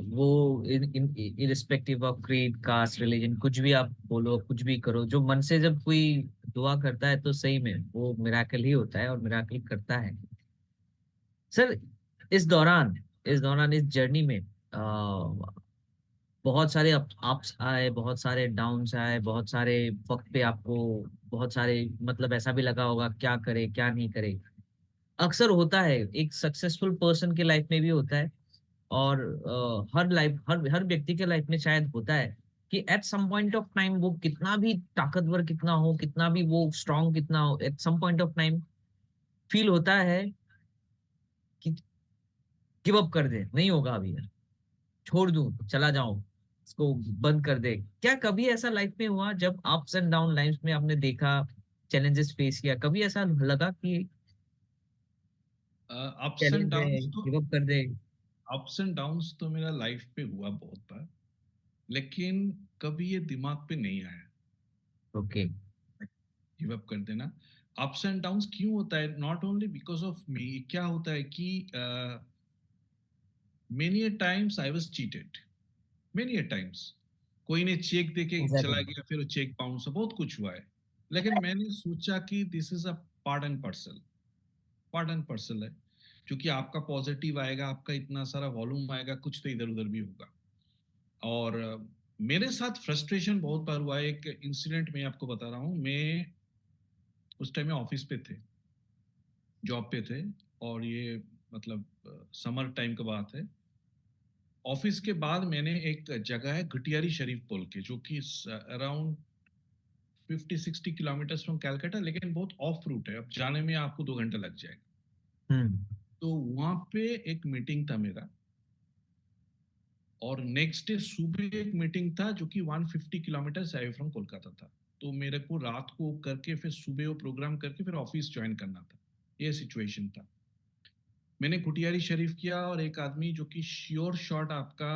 वो irrespective of creed, caste, religion, कुछ भी आप बोलो, कुछ भी करो, जो मन से जब कोई दुआ करता है तो सही में वो मिराकल ही होता है और मिराकल करता है। सर इस दौरान इस जर्नी में बहुत सारे अप्स आए, बहुत सारे डाउन्स आए, बहुत सारे वक्त पे आपको बहुत सारे मतलब ऐसा भी लगा होगा क्या करे क्या नहीं करे। अक्सर होता है, एक सक्सेसफुल पर्सन के लाइफ में भी होता है और हर व्यक्ति के लाइफ में शायद होता है कि at some point of time वो कितना भी ताकतवर कितना हो, कितना भी वो स्ट्रांग कितना हो, at some point of time feel होता है कि गिव अप कर दे, नहीं होगा अभी, छोड़ दूं, चला जाऊं, इसको बंद कर दे। क्या कभी ऐसा लाइफ में हुआ जब अप्स एंड डाउन लाइफ में आपने देखा, चैलेंजेस फेस किया, कभी ऐसा लगा कि अप्स एंड चैलेंज है, डाउन्स तो गिव अप कर दे? अप्स एंड डाउन्स तो मेरा लाइफ पे हुआ बहुत बार, लेकिन कभी ये दिमाग पे नहीं आया ओके। गिव अप कर देना। अप्स एंड डाउन्स क्यों होता है? Not only because of me. क्या होता है कि many a times I was cheated, many a times. कोई ने चेक दे के चला एग्जैक्टली। गया, फिर वो चेक बाउंस, बहुत कुछ हुआ है। लेकिन मैंने सोचा कि this is a part and parcel, part and parcel है। क्योंकि आपका पॉजिटिव आएगा, आपका इतना सारा वॉल्यूम आएगा, कुछ तो इधर उधर भी होगा। और मेरे साथ फ्रस्ट्रेशन बहुत बार हुआ है। एक इंसिडेंट मैं आपको बता रहा हूँ। मैं उस टाइम में ऑफिस पे थे, जॉब पे थे, और ये मतलब समर टाइम का बात है। ऑफिस के बाद मैंने एक जगह है घटियारी शरीफ बोल के, जो कि अराउंड 50-60 किलोमीटर फ्रॉम कैलकाटा, लेकिन बहुत ऑफ रूट है। अब जाने में आपको 2 घंटा लग जाएगा। हम्म। तो वहां पे एक मीटिंग था मेरा, और नेक्स्ट डे सुबह एक मीटिंग था जो कि 150 किलोमीटर अवे फ्रॉम कोलकाता था। तो मेरे को रात को करके फिर सुबह वो प्रोग्राम करके फिर ऑफिस ज्वाइन करना था। ये सिचुएशन था। मैंने कुटियारी शरीफ किया, और एक आदमी जो कि श्योर शॉट आपका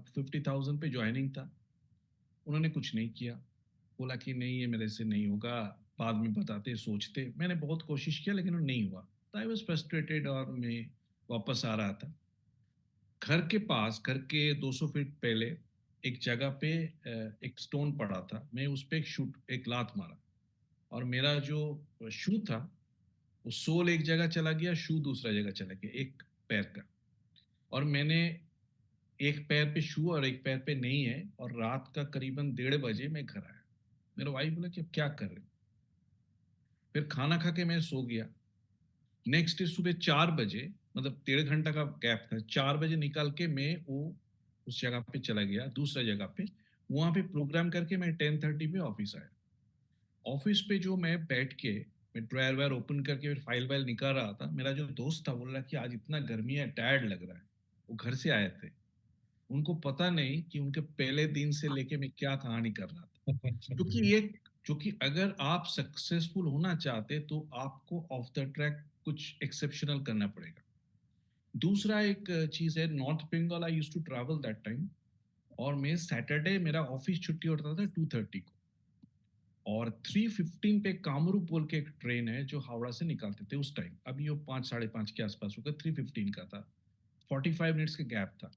50,000 पे ज्वाइनिंग था, उन्होंने कुछ नहीं किया। बोला कि नहीं, ये मेरे से नहीं होगा, बाद में बताते सोचते। मैंने बहुत कोशिश किया लेकिन वो नहीं हुआ। तो आई वॉज फ्रस्ट्रेटेड, और मैं वापस आ रहा था। घर के पास, घर के 200 फीट पहले एक जगह पे एक स्टोन पड़ा था। मैं उस पे एक लात मारा, और मेरा जो शू था, वो सोल एक जगह चला गया, शू दूसरा जगह चला गया, एक पैर का। और मैंने एक पैर पे शू और एक पैर पे नहीं है, और रात का करीबन 1:30 बजे मैं घर आया। मेरा वाइफ बोला कि अब क्या कर रहे हो? फिर खाना खा के मैं सो गया। नेक्स्ट डे सुबह 4 बजे, मतलब 1.5 घंटा का गैप था, 4 बजे निकाल के मैं वो उस जगह पे चला गया, दूसरा जगह पे। वहां पे प्रोग्राम करके मैं 10:30 पे ऑफिस आया। ऑफिस पे जो मैं बैठ के, मैं ड्रायर वायर ओपन करके फिर फाइल वाइल निकाल रहा था, मेरा जो दोस्त था बोल रहा कि आज इतना गर्मी है, टायर्ड लग रहा है। वो घर से आए थे। उनको पता नहीं कि उनके पहले दिन से लेके मैं क्या कहानी कर रहा था। क्योंकि ये, क्योंकि अगर आप सक्सेसफुल होना चाहते तो आपको ऑफ द ट्रैक कुछ एक्सेप्शनल करना पड़ेगा। दूसरा एक चीज है, north Bengal I use to travel that time. और मैं सैटरडे, मेरा ऑफिस छुट्टी होता था 2:30 को, और 3:15 पे कामरूप बोल के एक ट्रेन है जो हावड़ा से निकालते थे उस टाइम। अभी वो 5 साढ़े 5 के आसपास होगा, 3:15 का था, 45 मिनट्स का गैप था।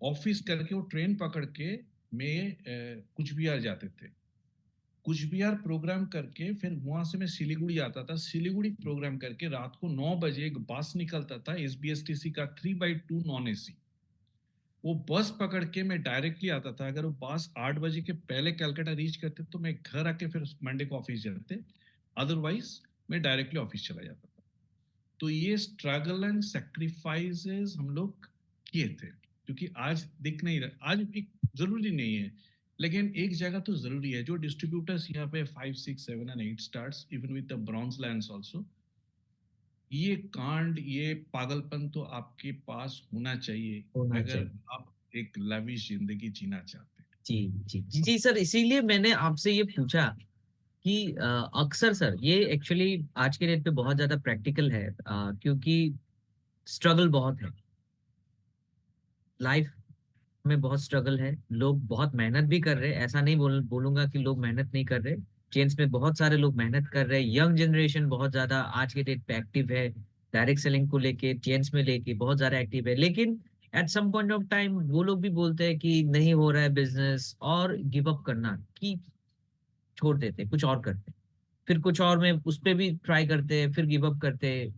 ऑफिस करके वो ट्रेन पकड़ के मैं कुछ बिहार जाते थे। कुछ बिहार प्रोग्राम करके फिर वहां से मैं सिलीगुड़ी आता था। सिलीगुड़ी प्रोग्राम करके रात को 9 बजे एक बस निकलता था SBSTC का 3x2 नॉन AC। वो बस पकड़ के मैं डायरेक्टली आता था। अगर वो बस 8 बजे के पहले कलकत्ता रीच करते तो मैं घर आके फिर मंडे को ऑफिस जाते। अदरवाइज मैं डायरेक्टली ऑफिस चला जाता था। तो ये स्ट्रगल एंड सेक्रीफाइसेस हम लोग किए थे, क्योंकि आज दिख नहीं रहा। आज भी जरूरी नहीं है, लेकिन एक जगह तो जरूरी है। जो डिस्ट्रीब्यूटर्स यहाँ पे 5, 6, 7 and 8 stars, even with the bronze lands also, ये कांड, ये पागलपन तो आपके पास होना चाहिए होना अगर चाहिए। आप एक लविश जिंदगी जीना चाहते हैं। जी जी जी सर, इसीलिए मैंने आपसे ये पूछा कि अक्सर सर ये एक्चुअली आज के डेट पे बहुत ज्यादा प्रैक्टिकल है, क्योंकि स्ट्रगल बहुत है लाइफ में, बहुत स्ट्रगल है, लोग बहुत मेहनत भी कर रहे हैं, ऐसा नहीं बोलूंगा कि लोग मेहनत नहीं कर रहे। चेंज में बहुत सारे लोग मेहनत कर रहे हैं, यंग जनरेशन बहुत ज्यादा आज के डेट पे एक्टिव है, डायरेक्ट सेलिंग को लेके चेंज में लेके बहुत ज्यादा एक्टिव है। लेकिन at some point of time वो लोग भी बोलते हैं कि नहीं हो रहा है बिजनेस, और गिव अप करना, कि छोड़ देते कुछ और करते। फिर कुछ और में उस पे भी ट्राई करते, फिर गिव अप करते,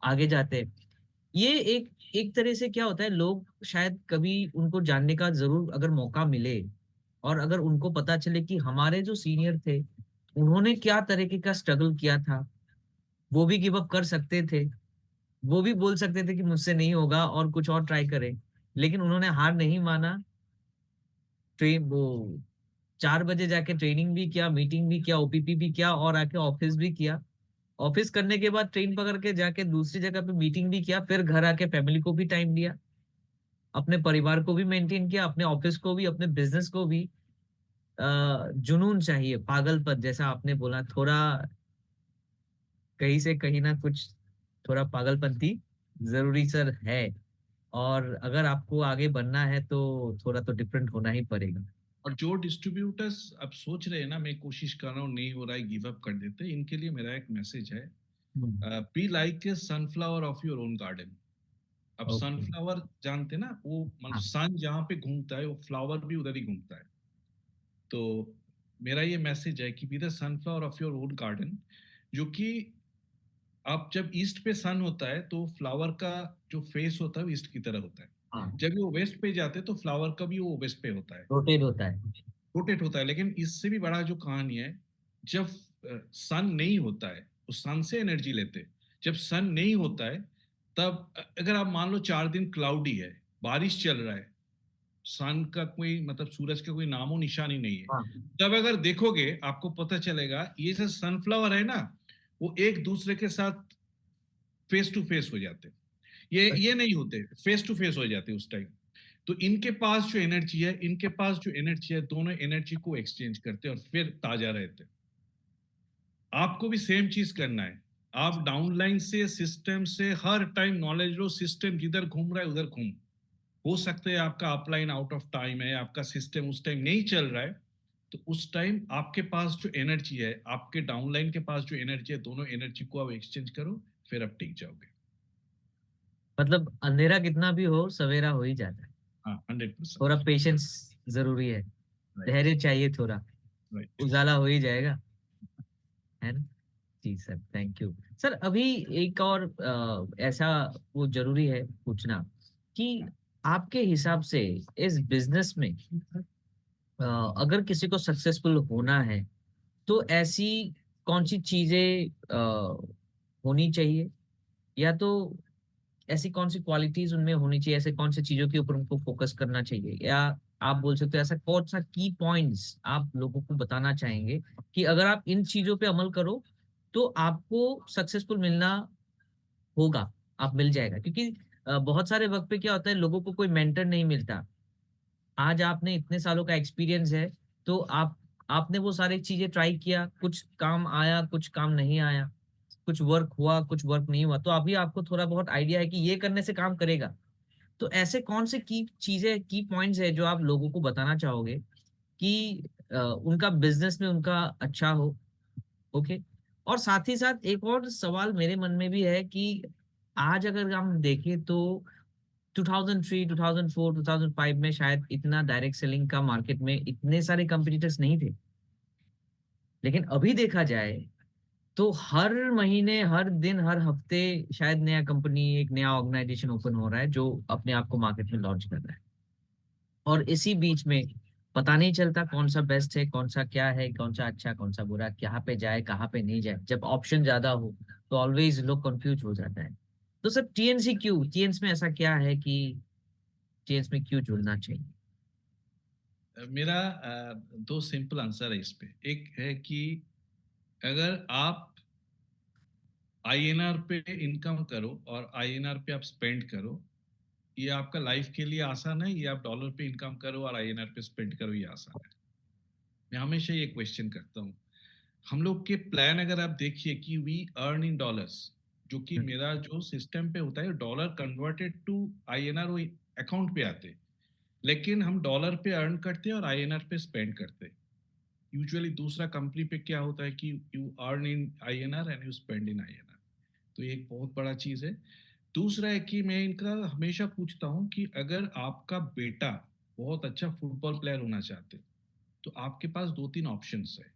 आगे जाते। ये एक एक तरह से क्या होता है, लोग शायद कभी उनको जानने का जरूर अगर मौका मिले, और अगर उनको पता चले कि हमारे जो सीनियर थे उन्होंने क्या तरीके का स्ट्रगल किया था, वो भी गिव अप कर सकते थे, वो भी बोल सकते थे कि मुझसे नहीं होगा और कुछ और ट्राई करें, लेकिन उन्होंने हार नहीं माना। ट्रेन वो 4 बजे जाके ट्रेनिंग भी किया, मीटिंग भी किया, ओपीपी भी किया, और आके ऑफिस भी किया। ऑफिस करने के बाद ट्रेन पकड़ के जाके दूसरी जगह पे मीटिंग भी किया, फिर घर आके फैमिली को भी टाइम दिया, अपने परिवार को भी मेंटेन किया, अपने ऑफिस को भी, अपने बिजनेस को भी। जुनून चाहिए, पागलपन, जैसा आपने बोला, थोड़ा कहीं से कहीं ना कुछ, थोड़ा पागलपंती जरूरी सर है। और अगर आपको आगे बढ़ना है तो थोड़ा तो डिफरेंट होना ही पड़ेगा। और जो डिस्ट्रीब्यूटर्स अब सोच रहे हैं ना, मैं कोशिश कर रहा हूँ, नहीं हो रहा है, गिव अप कर देते हैं, इनके लिए मेरा एक मैसेज है। Be like a sunflower of your own garden. अब ओके। सनफ्लावर जानते हैं ना, वो मतलब हाँ। सन जहाँ पे घूमता है वो फ्लावर भी उधर ही घूमता है। तो मेरा ये मैसेज है कि be the sunflower of your own garden. जो कि आप जब ईस्ट पे सन होता है तो फ्लावर का जो फेस होता है वो ईस्ट की तरह होता है। हाँ। जब वो वेस्ट पे जाते हैं तो फ्लावर का भी वो वेस्ट पे होता है, रोटेट होता है। रोटेट होता है। लेकिन इससे भी बड़ा जो कहानी है, जब सन नहीं होता है तो सन से एनर्जी लेते हैं। जब सन नहीं होता है तब अगर आप मान लो 4 दिन क्लाउडी है, बारिश चल रहा है, सन का कोई मतलब सूरज का कोई नामो निशानी नहीं है, हाँ। तब अगर देखोगे आपको पता चलेगा ये जो सनफ्लावर है ना, वो एक दूसरे के साथ फेस टू फेस हो जाते हैं। ये नहीं होते, फेस टू फेस हो जाते उस टाइम। तो इनके पास जो एनर्जी है, इनके पास जो एनर्जी है, दोनों एनर्जी को एक्सचेंज करते हैं और फिर ताजा रहते हैं। आपको भी सेम चीज करना है। आप डाउनलाइन से, सिस्टम से हर टाइम नॉलेज लो, सिस्टम जिधर घूम रहा है उधर घूम। हो सकता है आपका अपलाइन आउट ऑफ टाइम है, आपका सिस्टम उस टाइम नहीं चल रहा है, तो उस टाइम आपके पास जो एनर्जी है, आपके डाउनलाइन के पास जो एनर्जी है, दोनों एनर्जी को आप एक्सचेंज करो, फिर आप टिक जाओगे। मतलब अंधेरा कितना भी हो, सवेरा हो ही जाता है। हाँ, थोड़ा 100%। पेशेंस जरूरी है, राइट। धैर्य चाहिए थोड़ा, राइट। उजाला हो ही जाएगा, है ना। जी सर, थैंक यू। सर अभी एक और ऐसा वो जरूरी है पूछना कि आपके हिसाब से इस बिजनेस में अगर किसी को सक्सेसफुल होना है तो ऐसी कौन सी चीजें होनी चाहिए, या तो ऐसी कौन सी क्वालिटीज उनमें होनी चाहिए, ऐसे कौन सी चीजों के ऊपर उनको फोकस करना चाहिए, या आप बोल सकते हो ऐसा कौन सा की पॉइंट्स आप लोगों को बताना चाहेंगे कि अगर आप इन चीजों पे अमल करो तो आपको सक्सेसफुल मिलना होगा, आप मिल जाएगा। क्योंकि बहुत सारे वक्त पे क्या होता है, लोगों को कोई मेंटर नहीं मिलता। आज आपने इतने सालों का एक्सपीरियंस है, तो आपने वो सारी चीजें ट्राई किया, कुछ काम आया, कुछ काम नहीं आया, कुछ वर्क हुआ, कुछ वर्क नहीं हुआ, तो अभी आपको थोड़ा बहुत आइडिया है कि ये करने से काम करेगा। तो ऐसे कौन से की चीजें, की पॉइंट्स है जो आप लोगों को बताना चाहोगे कि उनका बिजनेस में उनका अच्छा हो। ओके। और साथ ही साथ एक और सवाल मेरे मन में भी है कि आज अगर हम देखें तो 2003, 2004, 2005 में शायद इतना डायरेक्ट सेलिंग का मार्केट में इतने सारे कंपटीटर्स नहीं थे। लेकिन अभी देखा जाए तो हर महीने, हर दिन, हर हफ्ते शायद नया कंपनी, एक नया ऑर्गेनाइजेशन ओपन हो रहा है जो अपने आप को मार्केट में लॉन्च कर रहा है। और इसी बीच में पता नहीं चलता कौन सा बेस्ट है, कौन सा क्या है, कौन सा अच्छा, कौन सा बुरा, कहाँ पे जाए, कहाँ पे नहीं जाए। जब ऑप्शन ज्यादा हो तो ऑलवेज लोग कंफ्यूज हो जाता है। तो सर टीएनसी क्यों, टीएनस में ऐसा क्या है कि टीएनस में क्यों जुड़ना चाहिए? मेरा दो सिंपल आंसर है इस पे। एक है कि अगर आप आईएनआर पे इनकम करो और आईएनआर पे आप स्पेंड करो, ये आपका लाइफ के लिए आसान है, ये आप डॉलर पे इनकम करो और आईएनआर पे स्पेंड करो, ये आसान है। मैं हमेशा ये क्वेश्चन करता हूँ। हम लोग के प्लान अगर आप देखिए कि वी अर्न इन डॉलर्स, जो कि हम्म। मेरा जो सिस्टम पे होता है डॉलर कन्वर्टेड टू आईएनआर वो अकाउंट पे आते हैं। लेकिन हम डॉलर पे अर्न करते हैं और आईएनआर पे स्पेंड करते हैं। यूजुअली दूसरा कंपनी पे क्या होता है कि you earn in INR and you spend in INR. तो ये एक बहुत बड़ा चीज है। दूसरा है कि मैं इनका हमेशा पूछता हूँ कि अगर आपका बेटा बहुत अच्छा फुटबॉल प्लेयर होना चाहते तो आपके पास 2-3 ऑप्शंस है।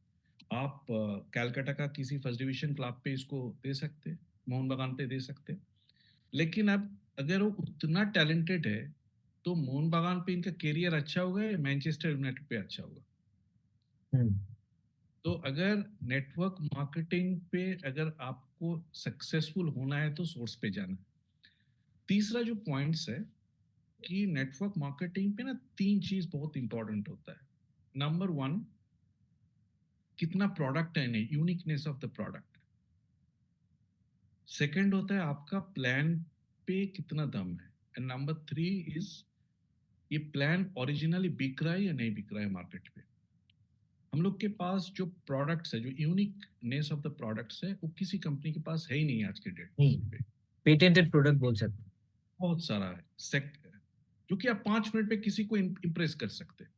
आप कैलकाटा का किसी फर्स्ट डिवीजन क्लब पे इसको दे सकते, मोहन बागान पे दे सकते। लेकिन अब अगर वो उतना टैलेंटेड है तो मोहन बागान पे इनका करियर अच्छा होगा या मैनचेस्टर यूनाइटेड पे अच्छा होगा? हम्म। तो अगर नेटवर्क मार्केटिंग पे अगर आपको सक्सेसफुल होना है तो सोर्स पे जाना है। तीसरा जो पॉइंट्स है कि नेटवर्क मार्केटिंग पे ना तीन चीज बहुत इंपॉर्टेंट होता है। नंबर वन, कितना प्रोडक्ट है, नहीं, uniqueness of the product. Second होता है आपका प्लान पे कितना दम है। एंड नंबर थ्री इज ये प्लान ओरिजिनली बिक रहा है या नहीं बिक रहा है मार्केट पे। हम लोग के पास जो प्रोडक्ट्स है, जो यूनिकनेस ऑफ द प्रोडक्ट्स है, वो किसी कंपनी के पास है ही नहीं आज के डेट नहीं, पे। पेटेंटेड प्रोडक्ट बोल सकते हैं। बहुत सारा है जो कि आप 5 मिनट में किसी को इम्प्रेस कर सकते हैं।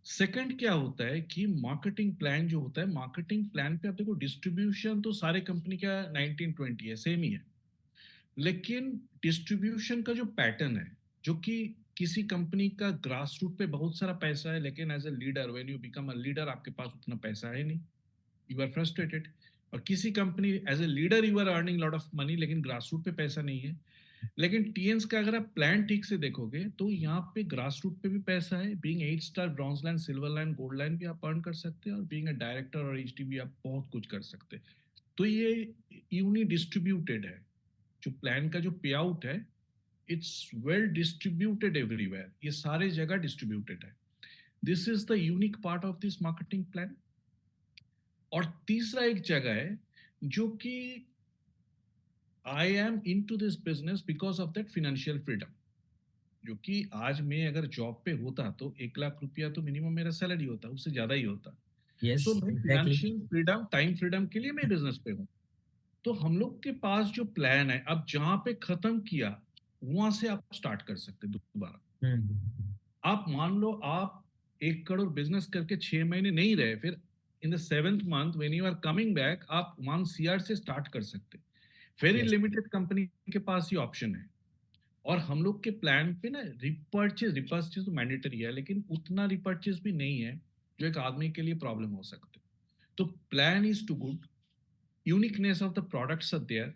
सेकंड क्या होता है कि मार्केटिंग प्लान जो होता है, मार्केटिंग प्लान पे आप देखो, डिस्ट्रीब्यूशन तो सारे कंपनी का 1920 है, सेम ही है। लेकिन डिस्ट्रीब्यूशन का जो पैटर्न है, जो कि किसी कंपनी का ग्रास रूट पे बहुत सारा पैसा है, लेकिन as a leader, when you become a leader, आपके पास उतना पैसा है नहीं, यू आर फ्रस्ट्रेटेड। और किसी company as a leader you are earning lot of money, लेकिन ग्रास रूट पे पैसा नहीं है। लेकिन टीएन्स का अगर आप प्लान ठीक से देखोगे तो यहाँ पे ग्रास रूट पे भी पैसा है। Being 8 star, bronze line, silver line, gold line भी आप अर्न कर सकते हैं, और बीइंग अ डायरेक्टर और एचडी भी आप बहुत कुछ कर सकते हैं। तो ये यूनि डिस्ट्रीब्यूटेड है। जो प्लान का जो पे आउट है, इट्स वेल डिस्ट्रीब्यूटेड एवरीवेयर, ये सारे जगह डिस्ट्रीब्यूटेड है। This is the unique part of this marketing plan. और तीसरा एक जगह है जो कि I am into this business because of that financial freedom. जो कि आज मैं अगर जॉब पे होता तो 1 लाख रुपया तो मिनिमम मेरा सैलरी होता, उससे ज्यादा ही होता। यस, सो मैं exactly. Financial freedom, time freedom के लिए मैं बिजनेस पे हूँ। तो हम लोग के पास जो प्लान है, अब जहां पे खत्म किया वहां से आप स्टार्ट कर सकते दोबारा। हम्म। आप मान लो आप 1 करोड़ बिजनेस करके 6 महीने नहीं रहे, फिर in the 7th month when you are coming back, आप 1 CR से स्टार्ट कर सकते। Very yes. लिमिटेड कंपनी के पास ये ऑप्शन है। और हम लोग के प्लान पे ना रिपर्चेज रिपर्चेज तो मैंडेटरी है, लेकिन उतना रिपर्चेज भी नहीं है जो एक आदमी के लिए प्रॉब्लम हो सकते। तो plan is too good, uniqueness of the products are there,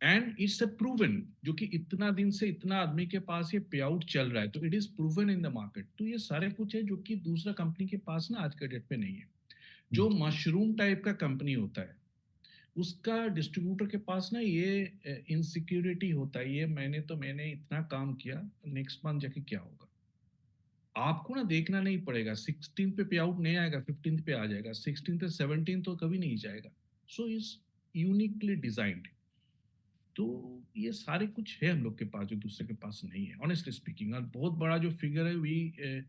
and it's a proven, जो कि इतना दिन से इतना आदमी के पास ये पे आउट चल रहा है, तो it is proven in the market. तो ये सारे कुछ है जो कि दूसरा कंपनी के पास ना आज के डेट पे नहीं है। जो मशरूम टाइप का कंपनी होता है, उसका डिस्ट्रीब्यूटर के पास ना ये इनसिक्योरिटी होता है, ये मैंने इतना काम किया, नेक्स्ट मंथ जाके क्या होगा। आपको ना देखना नहीं पड़ेगा, 16 पे आउट नहीं आएगा, 15 पे आ जाएगा, 16 से 17 तो कभी नहीं जाएगा। So is uniquely designed. तो ये सारे कुछ है हम लोग के पास जो दूसरे के पास नहीं है, ऑनेस्टली स्पीकिंग। और बहुत बड़ा जो फिगर है, we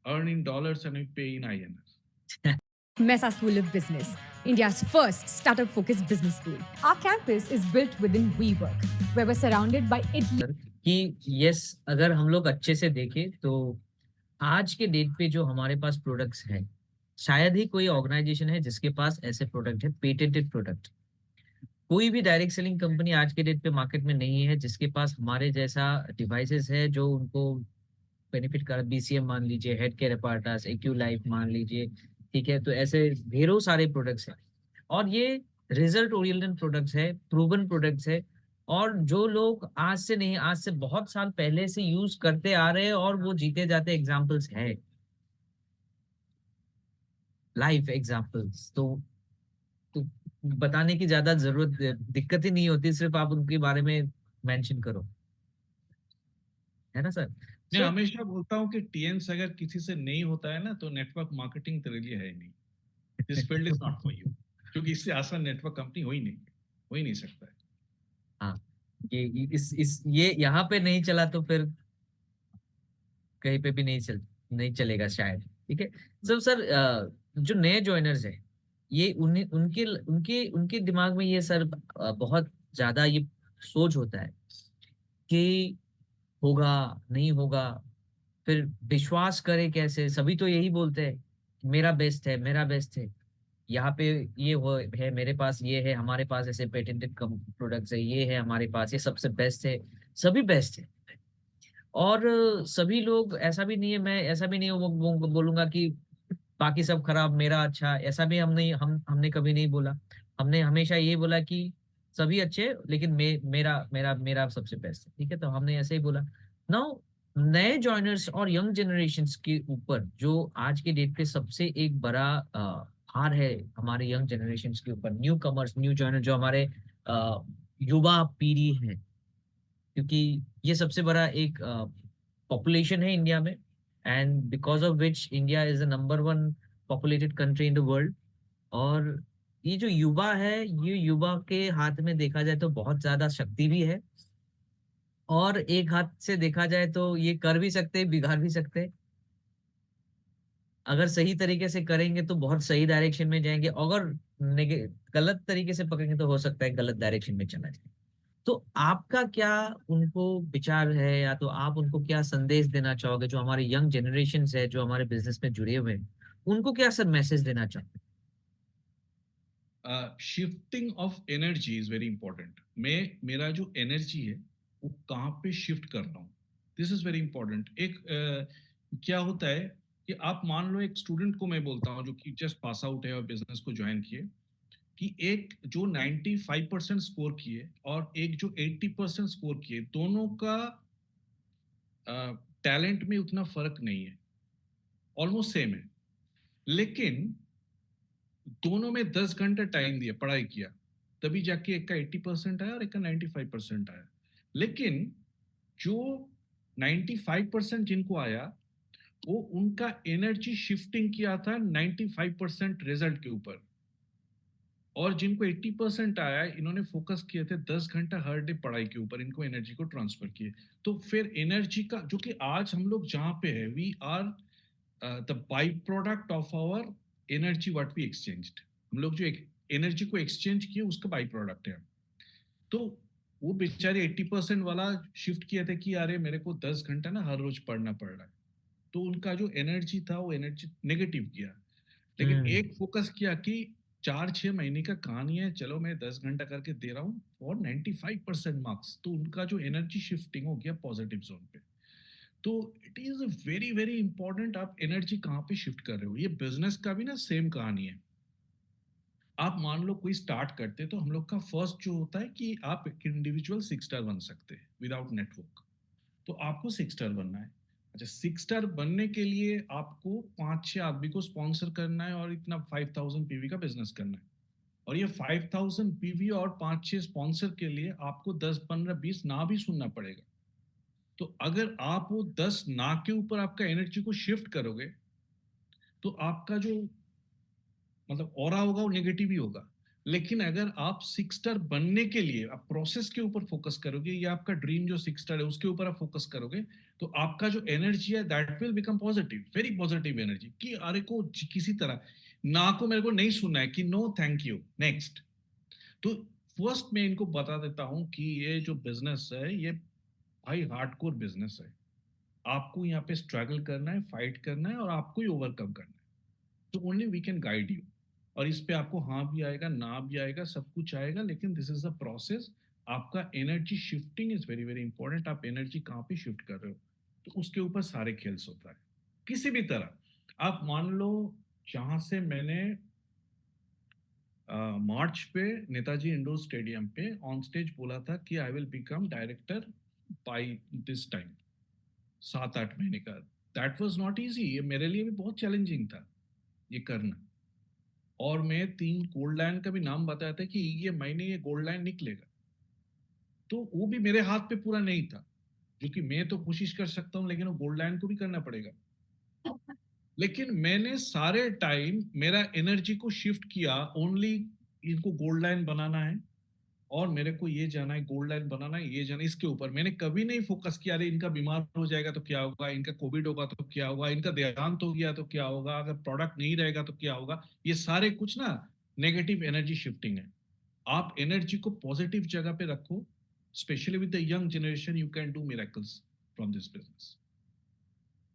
earn in dollars and we pay in INR। Mesa School of Business, India's first startup-focused business school. Our campus is built within WeWork, where we're surrounded by Italy. कि yes, अगर हम लोग अच्छे से देखें तो आज के डेट पे जो हमारे पास प्रोडक्ट्स हैं, शायद ही कोई ऑर्गेनाइजेशन है जिसके पास ऐसे प्रोडक्ट है, पेटेंटेड प्रोडक्ट। कोई भी डायरेक्ट सेलिंग कंपनी आज के डेट पे मार्केट में नहीं है जिसके पास हमारे जैसा डिवाइसेस है जो उनको बेनिफिट कर। BCM मान लीजिए, हेड केयर अपार्टास, एक्यू लाइफ मान लीजिए, ठीक है। तो ऐसे ढेरों सारे प्रोडक्ट्स हैं, और ये रिजल्ट ओरिएंटेड प्रोडक्ट्स है, प्रूवन प्रोडक्ट्स है। और जो लोग आज से नहीं, आज से बहुत साल पहले से यूज करते आ रहे हैं और वो जीते जाते एग्जाम्पल्स है, लाइफ एग्जाम्पल्स। तो बताने की ज्यादा जरूरत, दिक्कत ही नहीं होती, सिर्फ आप उनके बारे में मेंशन करो, है ना सर। मैं सो हमेशा बोलता हूँ कि टीएन्स अगर किसी से नहीं होता है ना, तो नेटवर्क मार्केटिंग तेरे लिए है ही नहीं। This field is not for you, क्योंकि इससे आसान नेटवर्क कंपनी हो ही नहीं सकता है। हाँ, ये यहाँ पे नहीं चला तो फिर कहीं पे भी नहीं चलेगा शायद, ठीक है। सर, जो नए ज्वाइनर्स है, ये उन्हें उनके उनके उनके दिमाग में ये सर बहुत ज्यादा ये सोच होता है कि होगा, नहीं होगा, फिर विश्वास करे कैसे। सभी तो यही बोलते हैं कि मेरा बेस्ट है, मेरा बेस्ट है, यहाँ पे ये वो है, मेरे पास ये है, हमारे पास ऐसे पेटेंटेड प्रोडक्ट्स है, ये है हमारे पास, ये सबसे बेस्ट है, सभी बेस्ट है। और सभी लोग, ऐसा भी नहीं है, मैं ऐसा भी नहीं बोलूंगा कि बाकी सब खराब मेरा अच्छा, ऐसा भी हमने कभी नहीं बोला। हमने हमेशा ये बोला कि सभी अच्छे लेकिन मेरा मेरा मेरा सबसे बेस्ट है, ठीक है, तो हमने ऐसे ही बोला। नाउ नए जॉइनर्स और यंग जनरेशन्स के ऊपर जो आज के डेट पे सबसे एक बड़ा भार है हमारे यंग जनरेशन्स के ऊपर, न्यू कमर्स, न्यू जॉइनर, जो हमारे युवा पीढ़ी है, क्योंकि ये सबसे बड़ा एक पॉपुलेशन है इंडिया में, and because of which India is the number one populated country in the world. और ये जो युवा है, ये युवा के हाथ में देखा जाए तो बहुत ज्यादा शक्ति भी है, और एक हाथ से देखा जाए तो ये कर भी सकते, बिगाड़ भी सकते। अगर सही तरीके से करेंगे तो बहुत सही डायरेक्शन में जाएंगे, अगर गलत तरीके से पकड़ेंगे तो हो सकता है गलत डायरेक्शन में चला जाए। तो आपका क्या उनको विचार है, या तो आप उनको क्या संदेश देना चाहोगे, जो हमारे यंग जनरेशन है, जो हमारे बिजनेस में जुड़े हुए हैं, उनको क्या सर मैसेज देना चाहोगे? Shifting of energy is very important. मेरा जो एनर्जी है वो कहाँ पे शिफ्ट कर रहा हूँ, दिस इज वेरी इंपॉर्टेंट। एक क्या होता है कि आप मान लो एक स्टूडेंट को मैं बोलता हूँ जो कि जस्ट पास आउट है और बिजनेस को ज्वाइन किए, कि एक जो 95% स्कोर किए और एक जो 80% स्कोर किए, दोनों का टैलेंट में उतना फर्क नहीं है, ऑलमोस्ट सेम है, लेकिन दोनों में 10 घंटे टाइम दिया, पढ़ाई किया, तभी जाके एक का 80% आया और एक का 95% आया। लेकिन जो 95% जिनको आया, वो उनका एनर्जी शिफ्टिंग किया था 95% रिजल्ट के ऊपर, और जिनको 80% आया, इन्होंने फोकस किए थे 10 घंटा हर डे पढ़ाई के ऊपर, इनको एनर्जी को ट्रांसफर किए। तो फिर एनर्जी का जो कि आज हम लोग जहां पे है, we are the by product of our energy what we exchanged. हम लोग जो एनर्जी को एक्सचेंज किए उसका बाई प्रोडक्ट है। तो वो बेचारे 80% वाला शिफ्ट किए थे कि अरे मेरे को 10 घंटा ना हर रोज पढ़ना पड़ रहा है, तो उनका जो एनर्जी था वो एनर्जी नेगेटिव किया। लेकिन एक फोकस किया कि 4-6 महीने का कहानी है, चलो मैं 10 घंटा करके दे रहा हूँ और 95% मार्क्स, तो उनका जो एनर्जी शिफ्टिंग हो गया पॉजिटिव जोन पे। तो it is very very important आप एनर्जी कहाँ पे शिफ्ट कर रहे हो। ये बिजनेस का भी ना सेम कहानी है। आप मान लो कोई स्टार्ट करते, तो हम लोग का फर्स्ट जो होता है कि आप एक इंडिविजुअल 6 स्टार बन सकते हैं विदाउट नेटवर्क, तो आपको 6 स्टार बनना है। अच्छा, 6 स्टार बनने के लिए आपको 5-6 आदमी को स्पॉन्सर करना है और इतना 5000 पीवी का बिजनेस करना है, और ये 5000 पीवी और 5-6 स्पॉन्सर के लिए आपको 10-15-20 ना भी सुनना पड़ेगा। तो अगर आप वो 10 ना के ऊपर आपका एनर्जी को शिफ्ट करोगे, तो आपका जो मतलब ऑरा होगा वो नेगेटिव ही होगा। लेकिन अगर आप 6 स्टार बनने के लिए आप प्रोसेस के ऊपर फोकस करोगे, या आपका ड्रीम जो 6 स्टार है उसके ऊपर आप फोकस करोगे, तो आपका जो एनर्जी है that will become positive, very positive energy, कि अरे को किसी तरह ना को मेरे को नहीं सुनना है, कि नो थैंक यू नेक्स्ट। तो फर्स्ट मैं इनको बता देता हूं कि ये जो बिजनेस है ये भाई हार्डकोर बिजनेस है। आपको यहाँ पे स्ट्रगल करना है, फाइट करना है, और आपको ही ओवरकम करना है। तो only we can guide you, और इस पे आपको हाँ भी आएगा, ना भी आएगा, सब कुछ आएगा, लेकिन दिस इज द प्रोसेस। आपका energy shifting is very very important. आप एनर्जी कहाँ पे शिफ्ट कर रहे हो, तो उसके ऊपर सारे खेल्स होता है। किसी भी तरह आप मान लो, जहां से मैंने मार्च पे नेताजी इंडोर स्टेडियम पे ऑन स्टेज बोला था कि I will become director by this time, 7-8 महीने का, दैट वाज नॉट इजी। ये मेरे लिए भी बहुत चैलेंजिंग था ये करना, और मैं 3 गोल्ड लाइन का भी नाम बताया था कि ये महीने ये गोल्ड लाइन निकलेगा। तो वो भी मेरे हाथ पे पूरा नहीं था, जो कि मैं तो कोशिश कर सकता हूँ, लेकिन वो गोल्ड लाइन को भी करना पड़ेगा। लेकिन मैंने सारे टाइम मेरा एनर्जी को शिफ्ट किया, ओनली इनको गोल्ड लाइन बनाना है, और मेरे को ये जाना है, गोल्ड लाइन बनाना है, ये जाना, इसके ऊपर मैंने कभी नहीं फोकस किया अरे इनका बीमार हो जाएगा तो क्या होगा, इनका कोविड होगा तो क्या होगा, इनका देहांत हो गया तो क्या होगा, अगर प्रोडक्ट नहीं रहेगा तो क्या होगा। ये सारे कुछ ना नेगेटिव एनर्जी शिफ्टिंग है। आप एनर्जी को पॉजिटिव जगह पे रखो, specially with the young generation, you can do miracles from this business.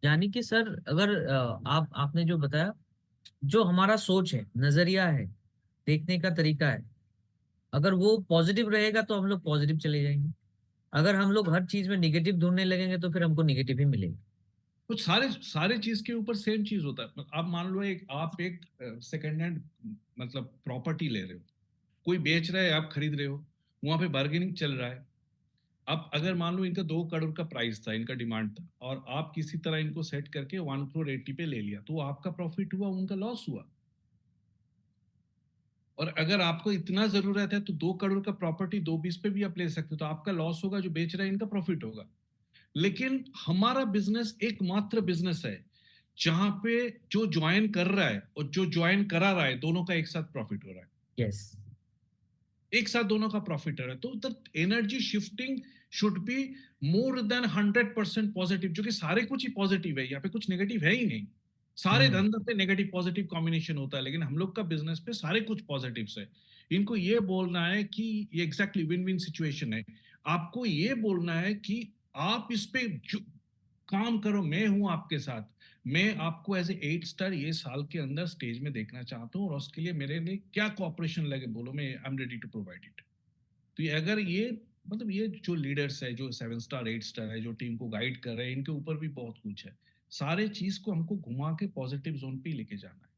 यानी कि सर अगर आपने जो बताया, जो हमारा सोच है, नजरिया है, देखने का तरीका है, अगर वो पॉजिटिव रहेगा तो हम लोग पॉजिटिव चले जाएंगे। अगर हम लोग हर चीज में निगेटिव ढूंढने लगेंगे तो फिर हमको निगेटिव ही मिलेगा। कुछ सारे सारे चीज के ऊपर सेम चीज होता है। आप मान लो आप एक सेकंड हैंड मतलब प्रॉपर्टी ले रहे हो, कोई बेच रहा है, आप खरीद रहे हो, वहां पे बार्गेनिंग चल रहा है। अब अगर मान लो इनका 2 करोड़ का प्राइस था, इनका डिमांड था, और आप किसी तरह इनको सेट करके 1 करोड़ 80 पे ले लिया, तो आपका प्रॉफिट हुआ, उनका लॉस हुआ। और अगर आपको इतना जरूरत है तो 2 करोड़ का प्रॉपर्टी 220 पे भी आप ले सकते हो, तो आपका लॉस होगा, जो बेच रहा है इनका प्रॉफिट होगा। लेकिन हमारा बिजनेस एकमात्र बिजनेस है जहां पे जो ज्वाइन कर रहा है और जो ज्वाइन करा रहा है, दोनों का एक साथ प्रॉफिट हो रहा है। यस। एक साथ दोनों का प्रॉफिट हो रहा है, तो the energy shifting should be more than 100% positive, जो कि सारे कुछ ही पॉजिटिव है, यहाँ पे कुछ नेगेटिव है ही नहीं। सारे हम्म। धंधे पे नेगेटिव पॉजिटिव कॉम्बिनेशन होता है, लेकिन हम लोग का बिजनेस पे सारे कुछ पॉजिटिव्स है। इनको ये बोलना है कि ये एग्जैक्टली विन विन सिचुएशन है। आपको ये बोलना है कि आप इस पे काम करो, मैं हूं आपके साथ। मैं आपको एज ए 8 स्टार ये साल के अंदर स्टेज में देखना चाहता हूँ, और उसके लिए मेरे लिए क्या कॉपरेशन लगे बोलो, मैं I am ready to provide it. तो ये अगर ये मतलब ये जो लीडर्स है, जो 7 स्टार 8 स्टार है, जो टीम को गाइड कर रहे हैं, इनके ऊपर भी बहुत कुछ है। सारे चीज को हमको घुमा के पॉजिटिव जोन पे लेके जाना है,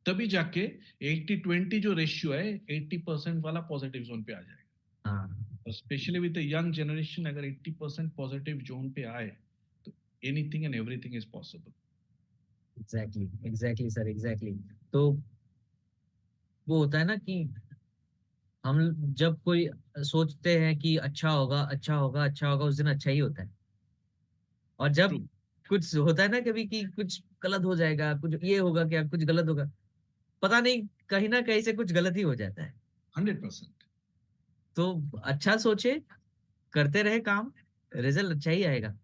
तभी जाके 80-20 जो रेशियो है, 80% वाला पॉजिटिव जोन पे आ जाएगा। हाँ, और specially with the young generation, अगर 80% पॉजिटिव जोन पे आए, तो anything and everything is possible. Exactly exactly sir, exactly. तो वो होता है ना कि हम जब कोई सोचते हैं कि अच्छा होगा, अच्छा होगा, अच्छा होगा, उस दिन अच्छा ही होता है। और ट्रू। जब कुछ होता है ना कभी कि कुछ गलत हो जाएगा, कुछ ये होगा, क्या कुछ गलत होगा, पता नहीं, कहीं ना कहीं से कुछ गलत ही हो जाता है। 100%। तो अच्छा सोचे, करते रहे काम, रिजल्ट अच्छा ही आएगा,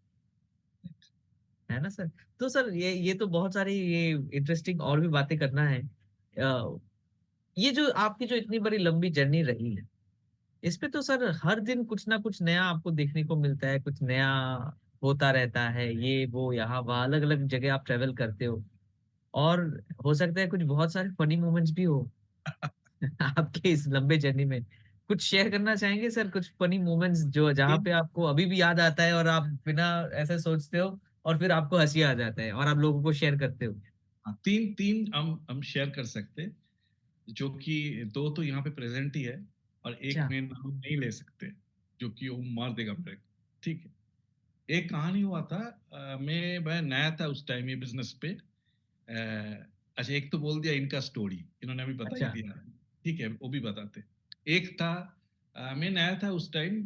है ना सर। तो सर ये तो बहुत सारी ये इंटरेस्टिंग और भी बातें करना है। ये जो आपकी जो इतनी बड़ी लंबी जर्नी रही है, इस पे तो सर हर दिन कुछ ना कुछ नया आपको देखने को मिलता है, कुछ नया होता रहता है, ये वो यहाँ वहाँ अलग अलग जगह आप ट्रेवल करते हो। और हो सकता है कुछ बहुत सारे फनी मोमेंट्स भी हो आपके इस लंबे जर्नी में। कुछ शेयर करना चाहेंगे सर, कुछ फनी मोमेंट्स जो जहाँ पे आपको अभी भी याद आता है और आप बिना ऐसे सोचते हो और फिर आपको हंसी आ जाता है और आप लोगों को शेयर करते हो। हाँ, तीन तीन हम शेयर कर सकते, जो कि दो तो यहाँ पे प्रेजेंट ही है, और एक अच्छा। में नाम नहीं ले सकते, जो कि वो मार देगा मेरे को। ठीक है। एक कहानी हुआ था, मैं नया था उस टाइम ये बिजनेस पे। अच्छा, एक तो बोल दिया इनका स्टोरी, इन्होंने अभी बता ही अच्छा। दिया। ठीक है, वो भी बताते। एक था, मैं नया था उस टाइम,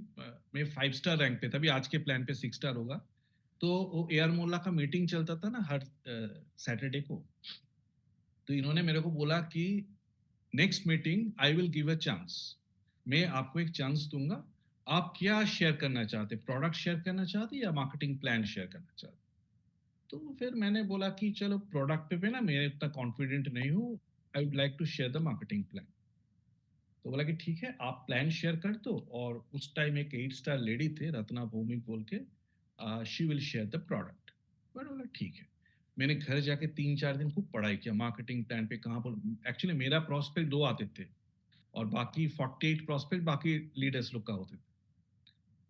मैं 5 स्टार रैंक पे था, अभी आज के प्लान पे 6 स्टार होगा। तो वो एयर मोल्ला का मीटिंग चलता था ना हर सैटरडे को। तो इन्होंने मेरे को बोला कि next meeting I will give a chance, मैं आपको एक चांस दूंगा, आप क्या शेयर करना चाहते, प्रोडक्ट शेयर करना चाहते या मार्केटिंग प्लान शेयर करना चाहते। तो फिर मैंने बोला कि चलो प्रोडक्ट पे ना मैं इतना कॉन्फिडेंट नहीं हूँ, I would like to share the marketing plan. तो बोला कि ठीक है, आप प्लान शेयर कर दो, और उस टाइम एक 8 स्टार लेडी थे, रत्ना भौमिक बोल के, she will share the product. मैंने बोला ठीक है। मैंने घर जाके 3-4 दिन खूब पढ़ाई किया मार्केटिंग प्लान पे, कहाँ पर एक्चुअली मेरा प्रोस्पेक्ट 2 आते थे, और बाकी 48 प्रोस्पेक्ट बाकी लीडर्स लोग का होते थे।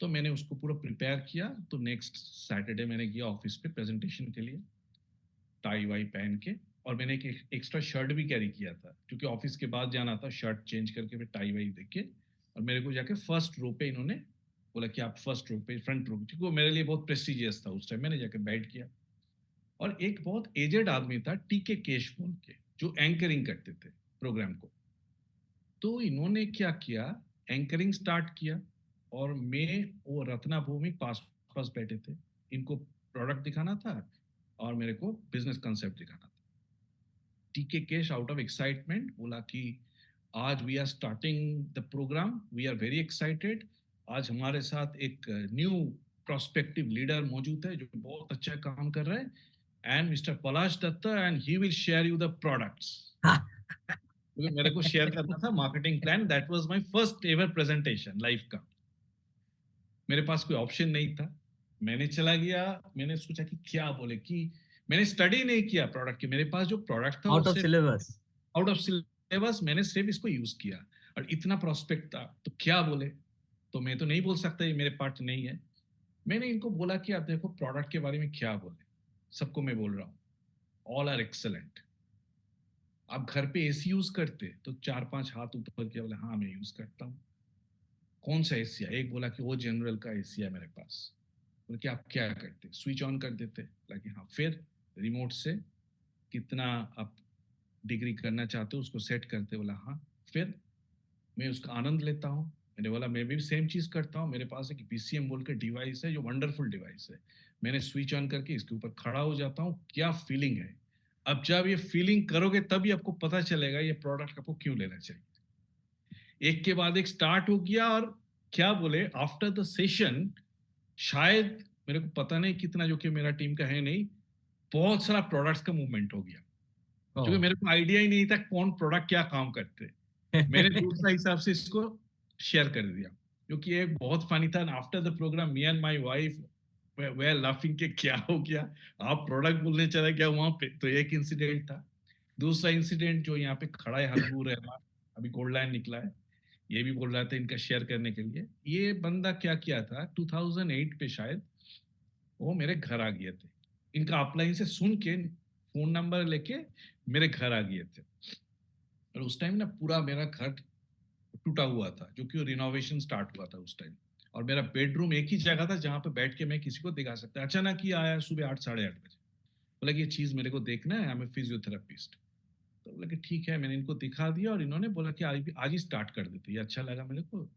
तो मैंने उसको पूरा प्रिपेयर किया, तो नेक्स्ट सैटरडे मैंने गया ऑफिस पे प्रेजेंटेशन के लिए, टाई वाई पहन के। और मैंने एक एक्स्ट्रा शर्ट भी कैरी किया था, क्योंकि ऑफिस के बाद जाना था, शर्ट चेंज करके फिर टाई वाई देके। और मेरे को जाके फर्स्ट रो पे इन्होंने बोला कि आप फर्स्ट रो पे, फ्रंट रो, क्योंकि वो मेरे लिए बहुत प्रेस्टिजियस था उस टाइम। मैंने जाके बैठ किया, और एक बहुत एजेड आदमी था, टीके केश बोल के, जो एंकरिंग करते थे प्रोग्राम को। तो इन्होंने क्या किया, एंकरिंग स्टार्ट किया, और मैं वो रत्ना भूमि पास पास बैठे थे। इनको प्रोडक्ट दिखाना था, और मेरे को बिजनेस कंसेप्ट दिखाना था। टीके केश आउट ऑफ एक्साइटमेंट बोला कि आज we are starting the programme, we are very excited. आज हमारे साथ एक न्यू प्रोस्पेक्टिव लीडर मौजूद है, जो बहुत अच्छा काम कर रहा है, and mister Palash Datta, and he will share you the products. क्योंकि मेरे को शेयर करना था marketing plan, that was my first ever presentation life का। मेरे पास कोई ऑप्शन नहीं था, मैंने चला गया। मैंने सोचा कि क्या बोले, कि मैंने स्टडी नहीं किया प्रोडक्ट की, मेरे पास जो प्रोडक्ट था आउट ऑफ उससे सिलेबस। आउट ऑफ सिलेबस, मैंने सिर्फ इसको यूज किया। और इतना प्रोस्पेक्ट था, तो क्या बोले, तो मैं तो नहीं बोल सकता ये मेरे पार्ट नहीं है। मैंने इनको बोला कि आप देखो प्रोडक्ट के बारे में क्या बोले। सबको मैं बोल रहा हूँ, ऑल आर एक्सेलेंट। आप घर पे एसी यूज करते? तो 4-5 हाथ ऊपर किया, बोले हाँ मैं यूज करता हूँ। कौन सा एसी है? एक बोला कि वो जनरल का एसी है मेरे पास। बोले कि आप क्या करते? स्विच ऑन कर देते? बोला कि हाँ। फिर रिमोट से कितना आप डिग्री करना चाहते हो उसको सेट करते? बोला हाँ। फिर मैं उसका आनंद लेता हूँ। मैंने बोला मैं भी सेम चीज करता हूँ। मेरे पास एक बीसीएम बोल के डिवाइस है जो वंडरफुल डिवाइस है। मैंने स्विच ऑन करके इसके ऊपर खड़ा हो जाता हूँ। क्या फीलिंग है! अब जब ये फीलिंग करोगे तभी आपको पता चलेगा ये प्रोडक्ट आपको क्यों लेना चाहिए। एक के बाद एक स्टार्ट हो गया। और क्या बोले, आफ्टर द सेशन, शायद मेरे को पता नहीं कितना, जो कि मेरा टीम का है नहीं, बहुत सारा प्रोडक्ट्स का मूवमेंट हो गया, क्योंकि मेरे को आइडिया ही नहीं था कौन प्रोडक्ट क्या काम करते। मैंने दूसरा हिसाब से इसको शेयर कर दिया, जो कि एक बहुत फनी था। After the programme me and my wife were laughing के क्या हो गया, आप प्रोडक्ट बोलने चला गया वहां पे। तो एक इंसिडेंट था। दूसरा इंसिडेंट जो यहाँ पे खड़ा है, हनबूर रहमान, अभी गोल्ड लाइन निकला है, ये भी बोल रहा था इनका शेयर करने के लिए। ये बंदा क्या किया था 2008 पे शायद, वो मेरे घर आ गए थे। इनका अपलाइन से सुन के फोन नंबर लेके मेरे घर आ गए थे। और उस टाइम ना पूरा मेरा घर टूटा हुआ था, जो कि रिनोवेशन स्टार्ट हुआ था उस टाइम। और मेरा बेडरूम एक ही जगह था जहां पे बैठ के मैं किसी को दिखा सकता। अचानक ही आया सुबह 8-8:30 बजे, बोला कि ये चीज मेरे को देखना है, आई एम फिजियोथेरेपिस्ट। तो बोला कि ठीक है। मैंने इनको दिखा दिया और इन्होंने बोला कि आज ही स्टार्ट कर देते। ये अच्छा लगा मेरे को।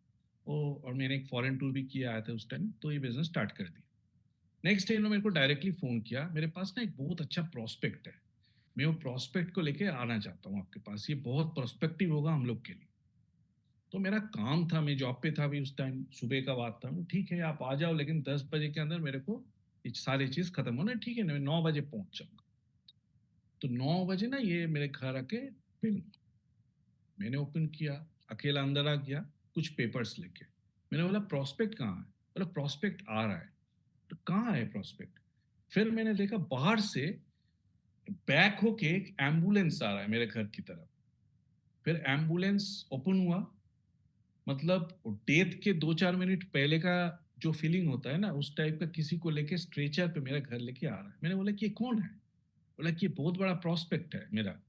और मैंने एक फॉरेन टूर भी किया आया था उस टाइम, तो ये बिजनेस स्टार्ट कर दिया। नेक्स्ट डे इन्होंने मेरे को डायरेक्टली फोन किया, मेरे पास ना एक बहुत अच्छा प्रोस्पेक्ट है, मैं वो प्रोस्पेक्ट को लेके आना चाहता हूँ आपके पास, ये बहुत प्रोस्पेक्टिव होगा हम लोग के लिए। तो मेरा काम था, मैं जॉब पे था अभी उस टाइम, सुबह का बात था। ठीक है आप आ जाओ, लेकिन 10 बजे के अंदर मेरे को ये सारी चीज खत्म होना है। ठीक है, मैं 9 बजे पहुंच जाऊंगा। तो 9 बजे ना ये मेरे घर आके पिन, मैंने ओपन किया, अकेला अंदर आ गया कुछ पेपर्स लेके। मैंने बोला प्रोस्पेक्ट कहाँ है? बोला प्रोस्पेक्ट आ रहा है। तो कहाँ है प्रोस्पेक्ट? फिर मैंने देखा बाहर से बैक होके एक एम्बुलेंस आ रहा है मेरे घर की तरफ। फिर एम्बुलेंस ओपन हुआ, मतलब डेथ के 2-4 मिनट पहले का जो फीलिंग होता है ना, उस टाइप का किसी को लेके स्ट्रेचर पे मेरे घर लेके आ रहा है। मैंने बोला कि ये कौन है? बोला कि ये बहुत बड़ा प्रोस्पेक्ट है मेरा।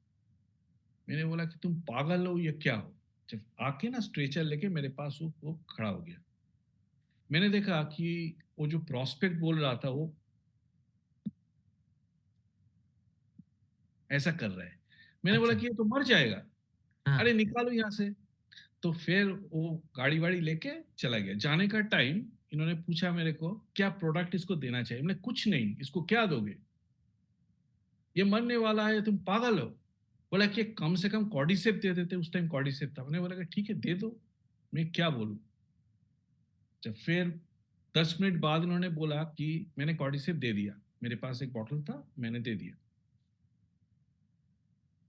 मैंने बोला कि तुम पागल हो या क्या हो? जब आके ना स्ट्रेचर लेके मेरे पास वो खड़ा हो गया। मैंने देखा कि वो जो प्रोस्पेक्ट बोल रहा था वो ऐसा कर रहा है। मैंने बोला अच्छा। कि ये तो मर जाएगा, हाँ। अरे निकालो यहाँ से। तो फिर वो गाड़ी वाड़ी लेके चला गया। जाने का टाइम इन्होंने पूछा मेरे को क्या प्रोडक्ट इसको देना चाहिए। मैंने कुछ नहीं, इसको क्या दोगे, ये मरने वाला है, तुम पागल हो। बोला कि कम से कम कॉर्डिसेप दे देते, उस टाइम कॉर्डिसेप था। मैंने बोला कि ठीक है दे दो, मैं क्या बोलूं। जब फिर 10 मिनट बाद उन्होंने बोला कि मैंने कॉर्डिसेप दे दिया, मेरे पास एक बॉटल था मैंने दे दिया।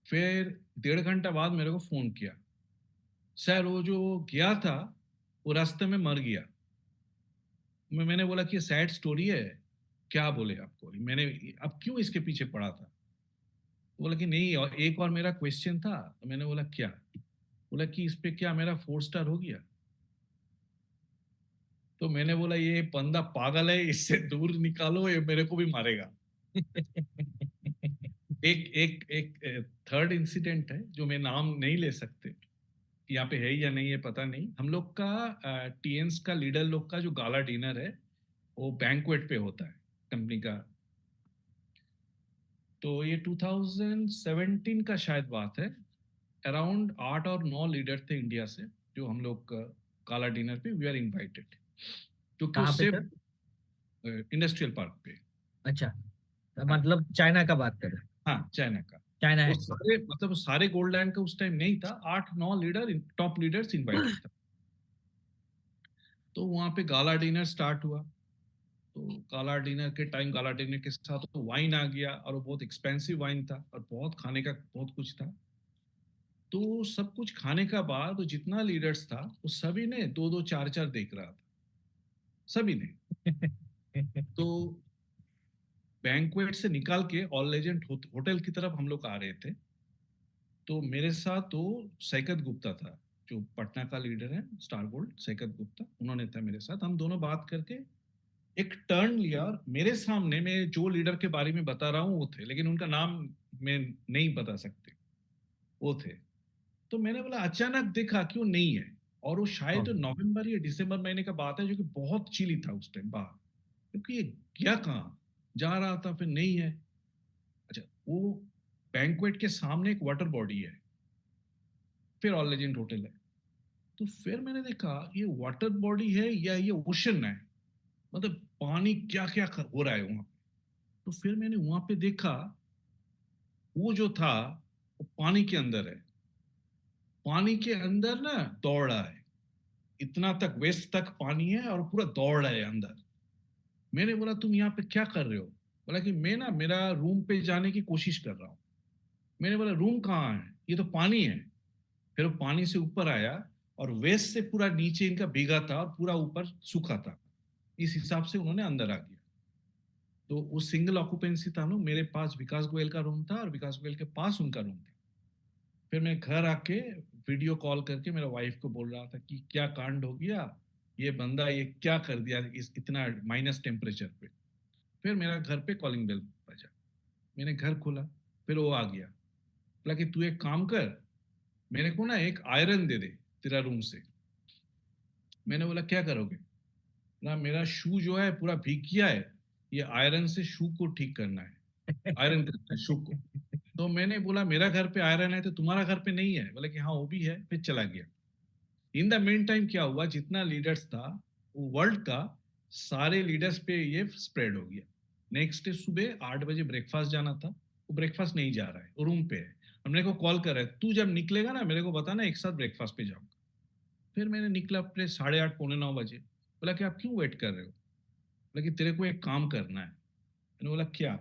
फिर 1.5 घंटा बाद मेरे को फोन किया, सर वो जो गया था वो रास्ते में मर गया। मैंने बोला कि ये सैड स्टोरी है, क्या बोले आपको, मैंने अब क्यों इसके पीछे पड़ा था। बोला कि नहीं, और एक और मेरा क्वेश्चन था। तो मैंने बोला क्या? बोला कि इस पे क्या मेरा 4 स्टार हो गया? तो मैंने बोला ये बंदा पागल है, इससे दूर निकालो, ये मेरे को भी मारेगा। एक एक एक थर्ड इंसिडेंट है जो मैं नाम नहीं ले सकते, यहाँ पे है या नहीं है पता नहीं। हम लोग का टीएन्स का लीडर लोग का जो गाला डिनर है वो बैंक्वेट पे होता है कंपनी का। तो ये 2017 का शायद बात है। अराउंड 8 और 9 लीडर थे इंडिया से, जो हम लोग काला डिनर पे वी आर इनवाइटेड, क्योंकि कहाँ पे उससे सर? इंडस्ट्रियल पार्क पे। अच्छा, तो हाँ मतलब चाइना का बात करें? हाँ, चाइना का। चाइना वो हेडक्वार्टर। सारे, मतलब वो सारे गोल्ड लैंड का उस टाइम नहीं था, 8-9 लीडर, टॉप लीडर्स इनवाइटेड था। तो वहां पे गाला डिनर स्टार्ट हुआ। तो गाला डिनर के टाइम, गाला डिनर के साथ तो वाइन आ गया, और वो बहुत एक्सपेंसिव वाइन था, और बहुत खाने का बहुत कुछ था। तो सब कुछ खाने का बाद वो जितना लीडर्स था वो सभी ने 2-2 4-4 देख रहा था, सभी ने। तो बैंक्वेट से निकाल के ऑल लेजेंड होटल की तरफ हम लोग आ रहे थे। तो मेरे साथ तो सैकत गुप्ता था, जो पटना का लीडर है स्टार गोल्ड, सैकत गुप्ता, उन्होंने था मेरे साथ। हम दोनों बात करके एक टर्न लिया और मेरे सामने मैं जो लीडर के बारे में बता रहा हूँ वो थे, लेकिन उनका नाम मैं नहीं बता सकते, वो थे। तो मैंने बोला, अचानक देखा कि वो नहीं है, और वो शायद हाँ, नवंबर या दिसंबर महीने का बात है, जो कि बहुत चिली था उस टाइम बाहर, क्योंकि ये गया कहाँ, जा रहा था फिर नहीं है। अच्छा, वो बैंक्वेट के सामने एक वाटर बॉडी है, फिर ऑल लेजेंड होटल है। तो फिर मैंने देखा ये वाटर बॉडी है या ये ओशन है, मतलब पानी क्या क्या हो रहा है वहां। तो फिर मैंने वहां पे देखा, वो जो था वो पानी के अंदर है, पानी के अंदर ना दौड़ रहा है, इतना तक वेस्ट तक पानी है और पूरा दौड़ रहा है अंदर। मैंने बोला, तुम यहाँ पे क्या कर रहे हो? बोला कि मैं ना मेरा रूम पे जाने की कोशिश कर रहा हूँ। मैंने बोला, रूम कहाँ है, ये तो पानी है। फिर वो पानी से ऊपर आया और वेस्ट से पूरा नीचे इनका भीगा था और पूरा ऊपर सूखा था, इस हिसाब से उन्होंने अंदर आ गया। तो वो सिंगल ऑक्यूपेंसी था ना, मेरे पास विकास गोयल का रूम था और विकास गोयल के पास उनका रूम था। फिर मैं घर आके वीडियो कॉल करके मेरा वाइफ को बोल रहा था कि क्या कांड हो गया, ये बंदा ये क्या कर दिया इस इतना माइनस टेम्परेचर पे। फिर मेरा घर पे कॉलिंग बेल बजा, मैंने घर खोला, फिर वो आ गया, बोला कि तू एक काम कर, मेरे को ना एक आयरन दे दे तेरा रूम से। मैंने बोला, क्या करोगे? ना, मेरा शू जो है पूरा भीग गया है, ये आयरन से शू को ठीक करना है, आयरन करना है शू को। तो मैंने बोला, मेरा घर पे आयरन है तो तुम्हारा घर पे नहीं है? बोला कि हाँ वो भी है। फिर चला गया। इन द मेन टाइम क्या हुआ, जितना लीडर्स था वो वर्ल्ड का, सारे लीडर्स पे ये स्प्रेड हो गया। नेक्स्ट डे सुबह 8 बजे ब्रेकफास्ट जाना था, वो ब्रेकफास्ट नहीं जा रहा है, वो रूम पे है। और मेरे को कॉल कर रहा है, तू जब निकलेगा ना मेरे को बताना, एक साथ ब्रेकफास्ट पे जाऊंगा। फिर मैंने निकला अपने 8:30 9:45 बोला कि आप क्यों वेट कर रहे हो? बोला कि तेरे को एक काम करना है। मैंने बोला, क्या?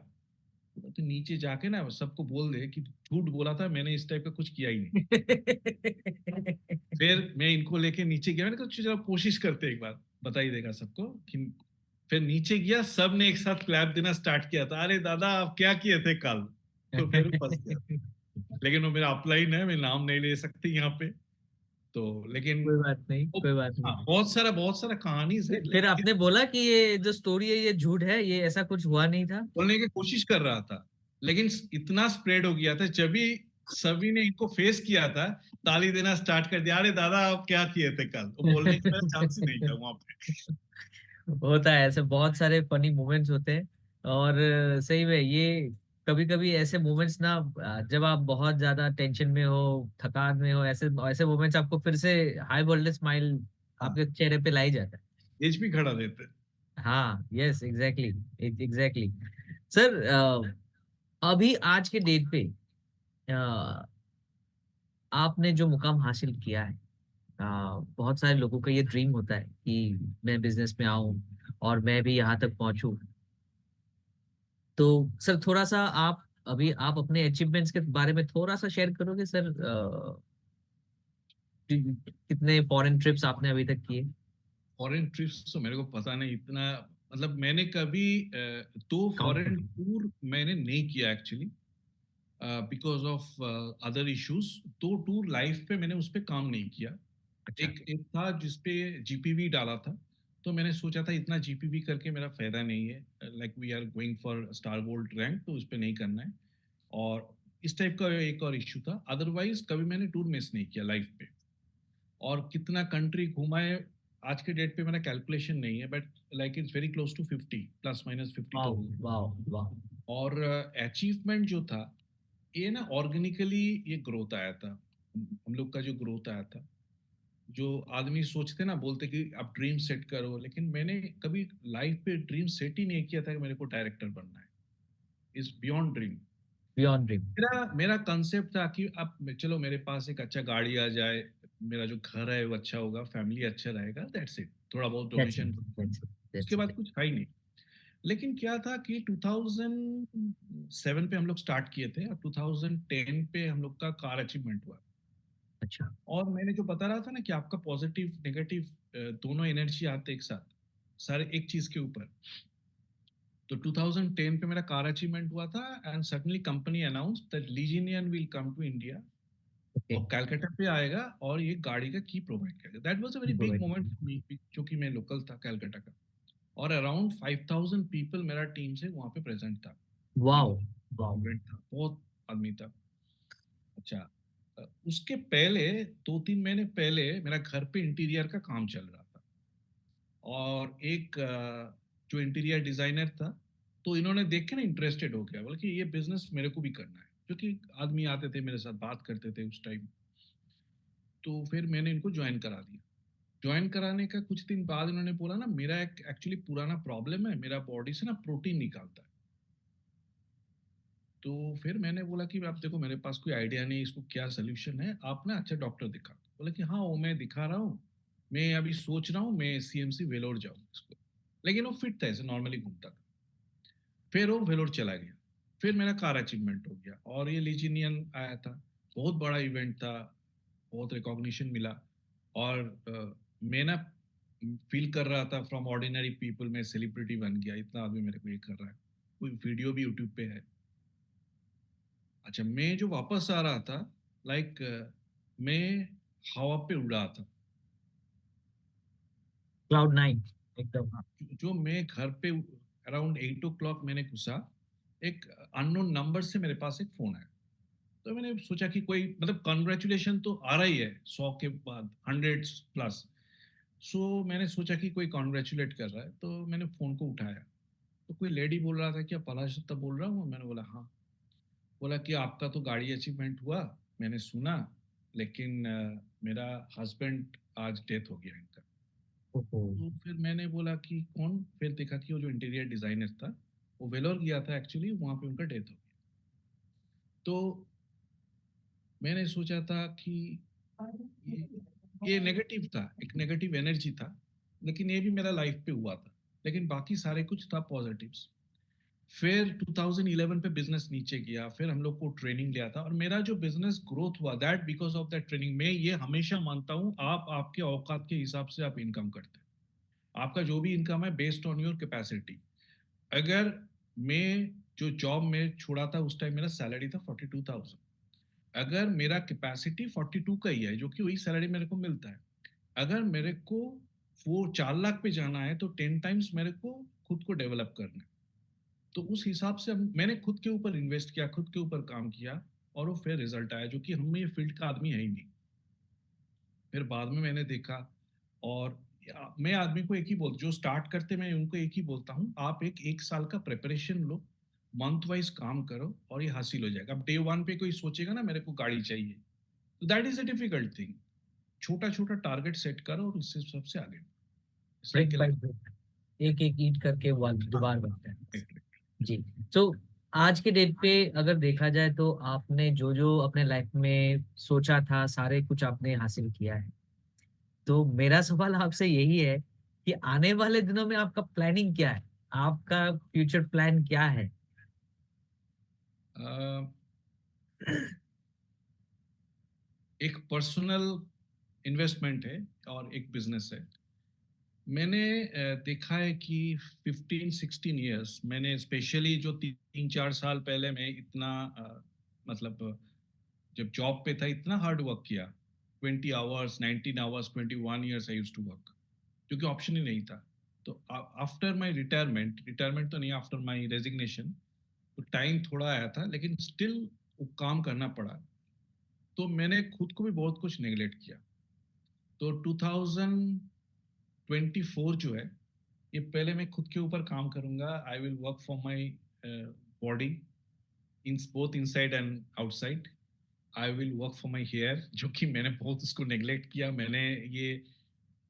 बोला, तो नीचे जाके ना सबको बोल दे कि झूठ बोला था, मैंने इस टाइप का कुछ किया ही नहीं। फिर मैं इनको लेके नीचे गया, मैंने कहा चलो कोशिश करते एक बार, बता ही देगा सबको कि। फिर नीचे गया, सब ने एक साथ क्लैप देना स्टार्ट किया था, अरे दादा आप क्या किए थे कल। तो फिर फंस गया, लेकिन वो मेरा अपलाइन है, मैं नाम नहीं ले सकती यहाँ पे। तो लेकिन कोई बात नहीं, वो, कोई बात हाँ नहीं। बहुत सारा कहानीज है, फिर लेकिन आपने बोला कि ये जो स्टोरी है ये झूठ है, ये ऐसा कुछ हुआ नहीं था? बोलने की कोशिश कर रहा था, लेकिन इतना स्प्रेड हो गया था, जब भी सभी ने इनको फेस किया था, ताली देना स्टार्ट कर दिया, अरे दादा आप क्या किए थे कल। वो बोलने की मेरा चांस ही नहीं था वहां पे। होता है ऐसे, बहुत सारे फनी मोमेंट्स होते हैं। और सही में ये कभी कभी ऐसे मोमेंट्स ना, जब आप बहुत ज्यादा टेंशन में हो, थकान में हो, ऐसे ऐसे मोमेंट्स आपको फिर से हाई वोल्टेज स्माइल हाँ, आपके चेहरे पे ला ही जाता है। एज भी खड़ा देते। हाँ, यस, एग्जैक्टली, एग्जैक्टली। सर, अभी आज के डेट पे अ, आपने जो मुकाम हासिल किया है, बहुत सारे लोगों का ये ड्रीम होता है कि मैं बिजनेस में आऊं और मैं भी यहाँ तक पहुंचूं। तो सर, थोड़ा सा आप अभी आप अपने अचीवमेंट्स के बारे में थोड़ा सा शेयर करोगे सर? कितने फॉरेन ट्रिप्स आपने अभी तक किए? फॉरेन ट्रिप्स तो मेरे को पता नहीं इतना, मतलब मैंने कभी 2 फॉरेन काउंट। टूर मैंने नहीं किया actually, because of other issues. 2 tour life पे मैंने उस पे काम नहीं किया। अच्छा। एक एक था जिसपे जीपीवी डाला था, तो मैंने सोचा था इतना जीपीवी करके मेरा फायदा नहीं है, like we are going for star gold rank, तो उस पे नहीं करना है। और इस टाइप का एक और इश्यू था, अदरवाइज कभी मैंने टूर मिस नहीं किया लाइफ पे। और कितना कंट्री घुमा है आज के डेट पे मेरा कैलकुलेशन नहीं है, but like it's very close to 50, ±50 तो वाह, होगा। वाह, वाह। और अचीवमेंट जो था, ये ना ऑर्गेनिकली ये ग्रोथ आया था, हम लोग का जो ग्रोथ आया था। जो आदमी सोचते ना, बोलते कि आप ड्रीम सेट करो, लेकिन मैंने कभी लाइफ पे ड्रीम सेट ही नहीं किया था कि मेरे को डायरेक्टर बनना है। Is beyond dream. Beyond dream. मेरा मेरा कंसेप्ट था कि अब चलो मेरे पास एक अच्छा गाड़ी आ जाए, मेरा जो घर है वो अच्छा होगा, फैमिली अच्छा रहेगा, दैट्स इट, थोड़ा बहुत that's it, donation, that's it, उसके दैट्स बाद कुछ है ही नहीं। लेकिन क्या था कि 2007 पे हम लोग स्टार्ट किए थे और 2010 पे हम लोग का कार अचीवमेंट हुआ। अच्छा। और मैंने जो बता रहा था ना कि आपका पॉजिटिव नेगेटिव दोनों एनर्जी आते एक साथ, सारे एक चीज के ऊपर। तो 2010 पे मेरा कार अचीवमेंट हुआ था, and suddenly company announce that legion will come to India okay. और कैलकाटा पे आएगा और ये गाड़ी का की प्रोवाइड करेगा। That was a very big moment for me, क्योंकि मैं लोकल था कैलकाटा का। और अराउंड 5000 पीपल मेरा टीम से वहाँ पे प्रेजेंट था। Wow wow. इवेंट था, बहुत आदमी था। अच्छा, उसके पहले 2-3 महीने पहले मेरा घर पे इंटीरियर का काम चल रहा था, और एक जो इंटीरियर डिजाइनर था, तो इन्होंने देख के ना इंटरेस्टेड हो गया, बोले कि ये बिजनेस मेरे को भी करना है, क्योंकि आदमी आते थे मेरे साथ बात करते थे उस टाइम। तो फिर मैंने इनको ज्वाइन करा दिया। ज्वाइन कराने का कुछ दिन बाद इन्होंने बोला ना, मेरा एक एक्चुअली पुराना प्रॉब्लम है, मेरा बॉडी से ना प्रोटीन निकालता है। तो फिर मैंने बोला कि आप देखो, मेरे पास कोई आइडिया नहीं इसको क्या सोल्यूशन है, आप ना अच्छा डॉक्टर दिखा। बोला कि हाँ, वो मैं दिखा रहा हूँ, मैं अभी सोच रहा हूँ मैं सीएमसी वेलोर जाऊँ इसको। लेकिन वो फिट था, ऐसे नॉर्मली घूमता था। फिर वो वेलोर चला गया। फिर मेरा कार अचीवमेंट हो गया, और ये लीजिनियन आया था, बहुत बड़ा इवेंट था, बहुत रिकॉग्निशन मिला। और मैं ना फील कर रहा था फ्रॉम ऑर्डिनरी पीपल में सेलिब्रिटी बन गया, इतना आदमी मेरे को ये कर रहा है। कोई वीडियो भी यूट्यूब पे है। अच्छा, मैं जो वापस आ रहा था, लाइक मैं हवा पे उड़ा था। क्लाउड नाइन एकदम। जो मैं घर पे अराउंड 8 o'clock मैंने घुसा, एक अननोन नंबर से मेरे पास एक फोन आया। तो मैंने सोचा कि कोई मतलब कॉन्ग्रेचुलेशन तो आ रहा ही है 100 के बाद, 100+। सो मैंने सोचा कि कोई कॉन्ग्रेचुलेट कर रहा है, तो मैंने फोन को उठाया। तो कोई लेडी बोल रहा था, क्या पलाश दत्ता बोल रहा हूँ? मैंने बोला हाँ। बोला कि आपका तो गाड़ी अचीवमेंट हुआ, मैंने सुना, लेकिन मेरा हस्बैंड आज डेथ हो गया इनका। ओहो। तो फिर मैंने बोला कि कौन? फिर देखा कि वो जो इंटीरियर डिजाइनर था, वो वेलोर गया था एक्चुअली, वहां पे उनका डेथ हो गया। तो मैंने सोचा था कि ये ये नेगेटिव था, एक नेगेटिव एनर्जी था, लेकिन ये भी मेरा लाइफ पे हुआ था, लेकिन बाकी सारे कुछ था पॉजिटिव्स। फिर 2011 पे बिजनेस नीचे गया, फिर हम लोग को ट्रेनिंग लिया था, और मेरा जो बिजनेस ग्रोथ हुआ, that because of that training. मैं ये हमेशा मानता हूँ, आप आपके औकात के हिसाब से आप इनकम करते हैं। आपका जो भी इनकम है बेस्ड ऑन योर कैपेसिटी। अगर मैं जो जॉब में छोड़ा था उस टाइम मेरा सैलरी था 42,000। अगर मेरा कैपेसिटी 42 का ही है, जो कि वही सैलरी मेरे को मिलता है, अगर मेरे को वो 4 लाख पे जाना है, तो 10 टाइम्स मेरे को खुद को डेवलप करना है। तो उस हिसाब से मैंने खुद के ऊपर इन्वेस्ट किया, खुद के ऊपर काम किया, और वो फिर रिजल्ट आया, जो कि हम में ये फील्ड का आदमी है ही नहीं। फिर बाद में मैंने देखा, और मैं आदमी को एक ही बोल, जो स्टार्ट करते मैं उनको एक ही बोलता हूँ, आप एक साल का प्रिपरेशन लो, मंथ वाइज काम करो, और ये हासिल हो जाएगा। अब डे वन पे कोई सोचेगा ना मेरे को गाड़ी चाहिए, तो that is a difficult thing. छोटा छोटा टारगेट सेट करो, और इससे सबसे आगे ब्रेक साइकिल बाय है। ब्रेक, एक एक ईंट करके वॉल हाँ, दीवार बनता है। right, right। जी। तो आज के डेट पे अगर देखा जाए तो आपने जो जो अपने लाइफ में सोचा था सारे कुछ आपने हासिल किया है। तो मेरा सवाल आपसे यही है कि आने वाले दिनों में आपका प्लानिंग क्या है? आपका फ्यूचर प्लान क्या है? एक पर्सनल इन्वेस्टमेंट है, और एक बिजनेस है। मैंने देखा है कि 15-16 ईयर्स मैंने, स्पेशली जो 3-4 साल पहले, मैं इतना मतलब जब जॉब पे था, इतना हार्ड वर्क किया। 20 hours, 19 hours, 21 years I use to work, क्योंकि ऑप्शन ही नहीं था। तो आफ्टर माई रिटायरमेंट, रिटायरमेंट तो नहीं, आफ्टर माई रेजिग्नेशन, तो टाइम थोड़ा आया था, लेकिन स्टिल वो काम करना पड़ा। तो मैंने खुद को भी बहुत कुछ नेग्लेक्ट किया। तो 2024 जो है, ये पहले मैं खुद के ऊपर काम करूंगा। I will work for my body, in both inside and outside. I will work for my hair, जो कि मैंने बहुत उसको नेग्लेक्ट किया। मैंने ये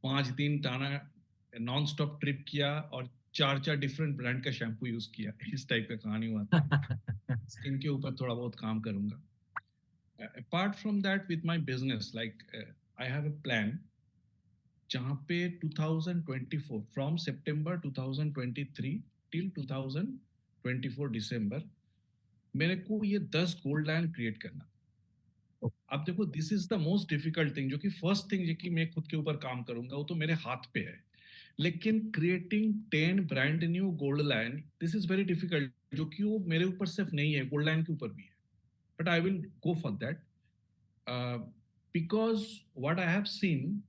5 दिन टाना, नॉन स्टॉप ट्रिप किया, और 4 4 डिफरेंट ब्रांड का शैम्पू यूज किया। इस टाइप का कहानी हुआ था। स्किन के ऊपर थोड़ा बहुत काम करूंगा। Apart from that, with my business, like I have a plan, जहाँ पे 2024, फ्रॉम सितंबर 2023 टिल 2024 दिसंबर, मेरे को ये 10 गोल्ड लाइन क्रिएट करना। अब देखो, this is the most difficult thing, जो कि फर्स्ट थिंग जो कि मैं खुद के ऊपर काम करूंगा, वो तो मेरे हाथ पे है। लेकिन creating 10 brand new gold line, this is very difficult, जो कि वो मेरे ऊपर सिर्फ नहीं है, गोल्ड लाइन के ऊपर भी है। But I will go for that, because what I have seen,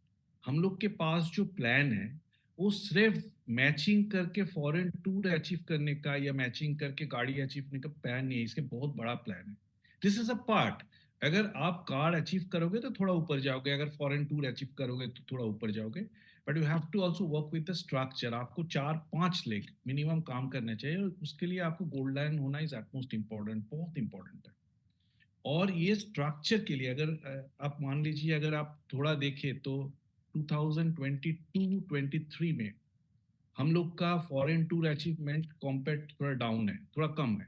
हम लोग के पास जो प्लान है, वो सिर्फ मैचिंग करके फॉरेन टूर अचीव करने का या मैचिंग करके गाड़ी अचीव करने का प्लान नहीं है, इसके बहुत बड़ा प्लान है। This is a part. अगर आप कार अचीव करोगे तो थोड़ा ऊपर जाओगे, अगर फॉरेन टूर अचीव करोगे तो थोड़ा ऊपर जाओगे, but you have to also work with the structure. आपको 4-5 लेग मिनिमम काम करना चाहिए, और उसके लिए आपको गोल्ड लाइन होना इज एटमोस्ट इम्पोर्टेंट, बहुत इंपॉर्टेंट है। और ये स्ट्रक्चर के लिए अगर आप मान लीजिए, अगर आप थोड़ा देखें तो 2022-23 में हम लोग का फॉरेन टूर अचीवमेंट कॉम्पेयर थोड़ा डाउन है, थोड़ा कम है,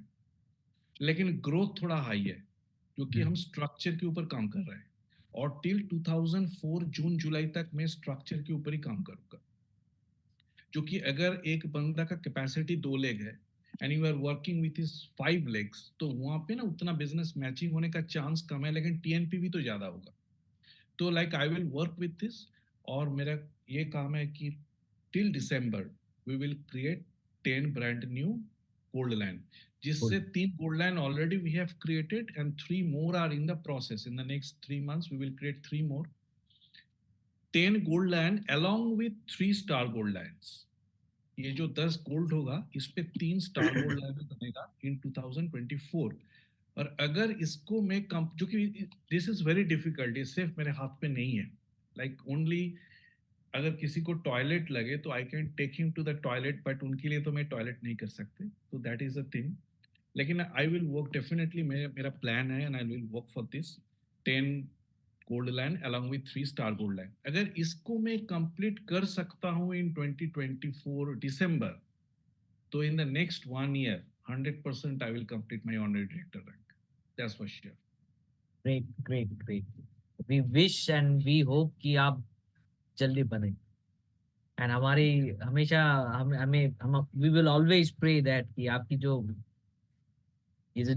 लेकिन ग्रोथ थोड़ा हाई है, क्योंकि हम स्ट्रक्चर के ऊपर काम कर रहे हैं। और टिल 2004 जून जुलाई तक मैं स्ट्रक्चर के ऊपर ही काम करूंगा, जो कि अगर एक बंदा का कैपेसिटी 2 लेग है and you are working with his 5 legs, तो वहां पे ना उतना बिजनेस मैचिंग होने का चांस कम है, लेकिन टीएनपी तो ज्यादा होगा। तो like I will work with this, और मेरा ये काम है कि till December we will create 10 brand new gold line, जिससे 3 gold line already we have created and 3 more are in the process. In the next 3 months we will create 3 more 10 gold line along with 3 star gold lines. ये जो 10 gold होगा, इस पे 3 star gold line बनेगा इन 2024। और अगर इसको मैं कम, जो कि दिस इज वेरी डिफिकल्ट, ये सिर्फ मेरे हाथ पे नहीं है, लाइक ओनली अगर किसी को टॉयलेट लगे तो I can take him to the toilet, but उनके लिए तो मैं टॉयलेट नहीं कर सकते, तो दैट इज अ थिंग। लेकिन आई विल वर्क डेफिनेटली, मेरा प्लान है and I will work for this 10 gold line along with 3 star gold line. अगर इसको मैं कंप्लीट कर सकता हूँ इन 2024 दिसंबर, तो in the next 1 year 100% I will complete my honorary director rank, that's for sure. Great great great. We wish and we hope कि आप जल्दी बने, एंड हमारी हमेशा हम हमें हम we will always pray that कि आपकी जो ये जो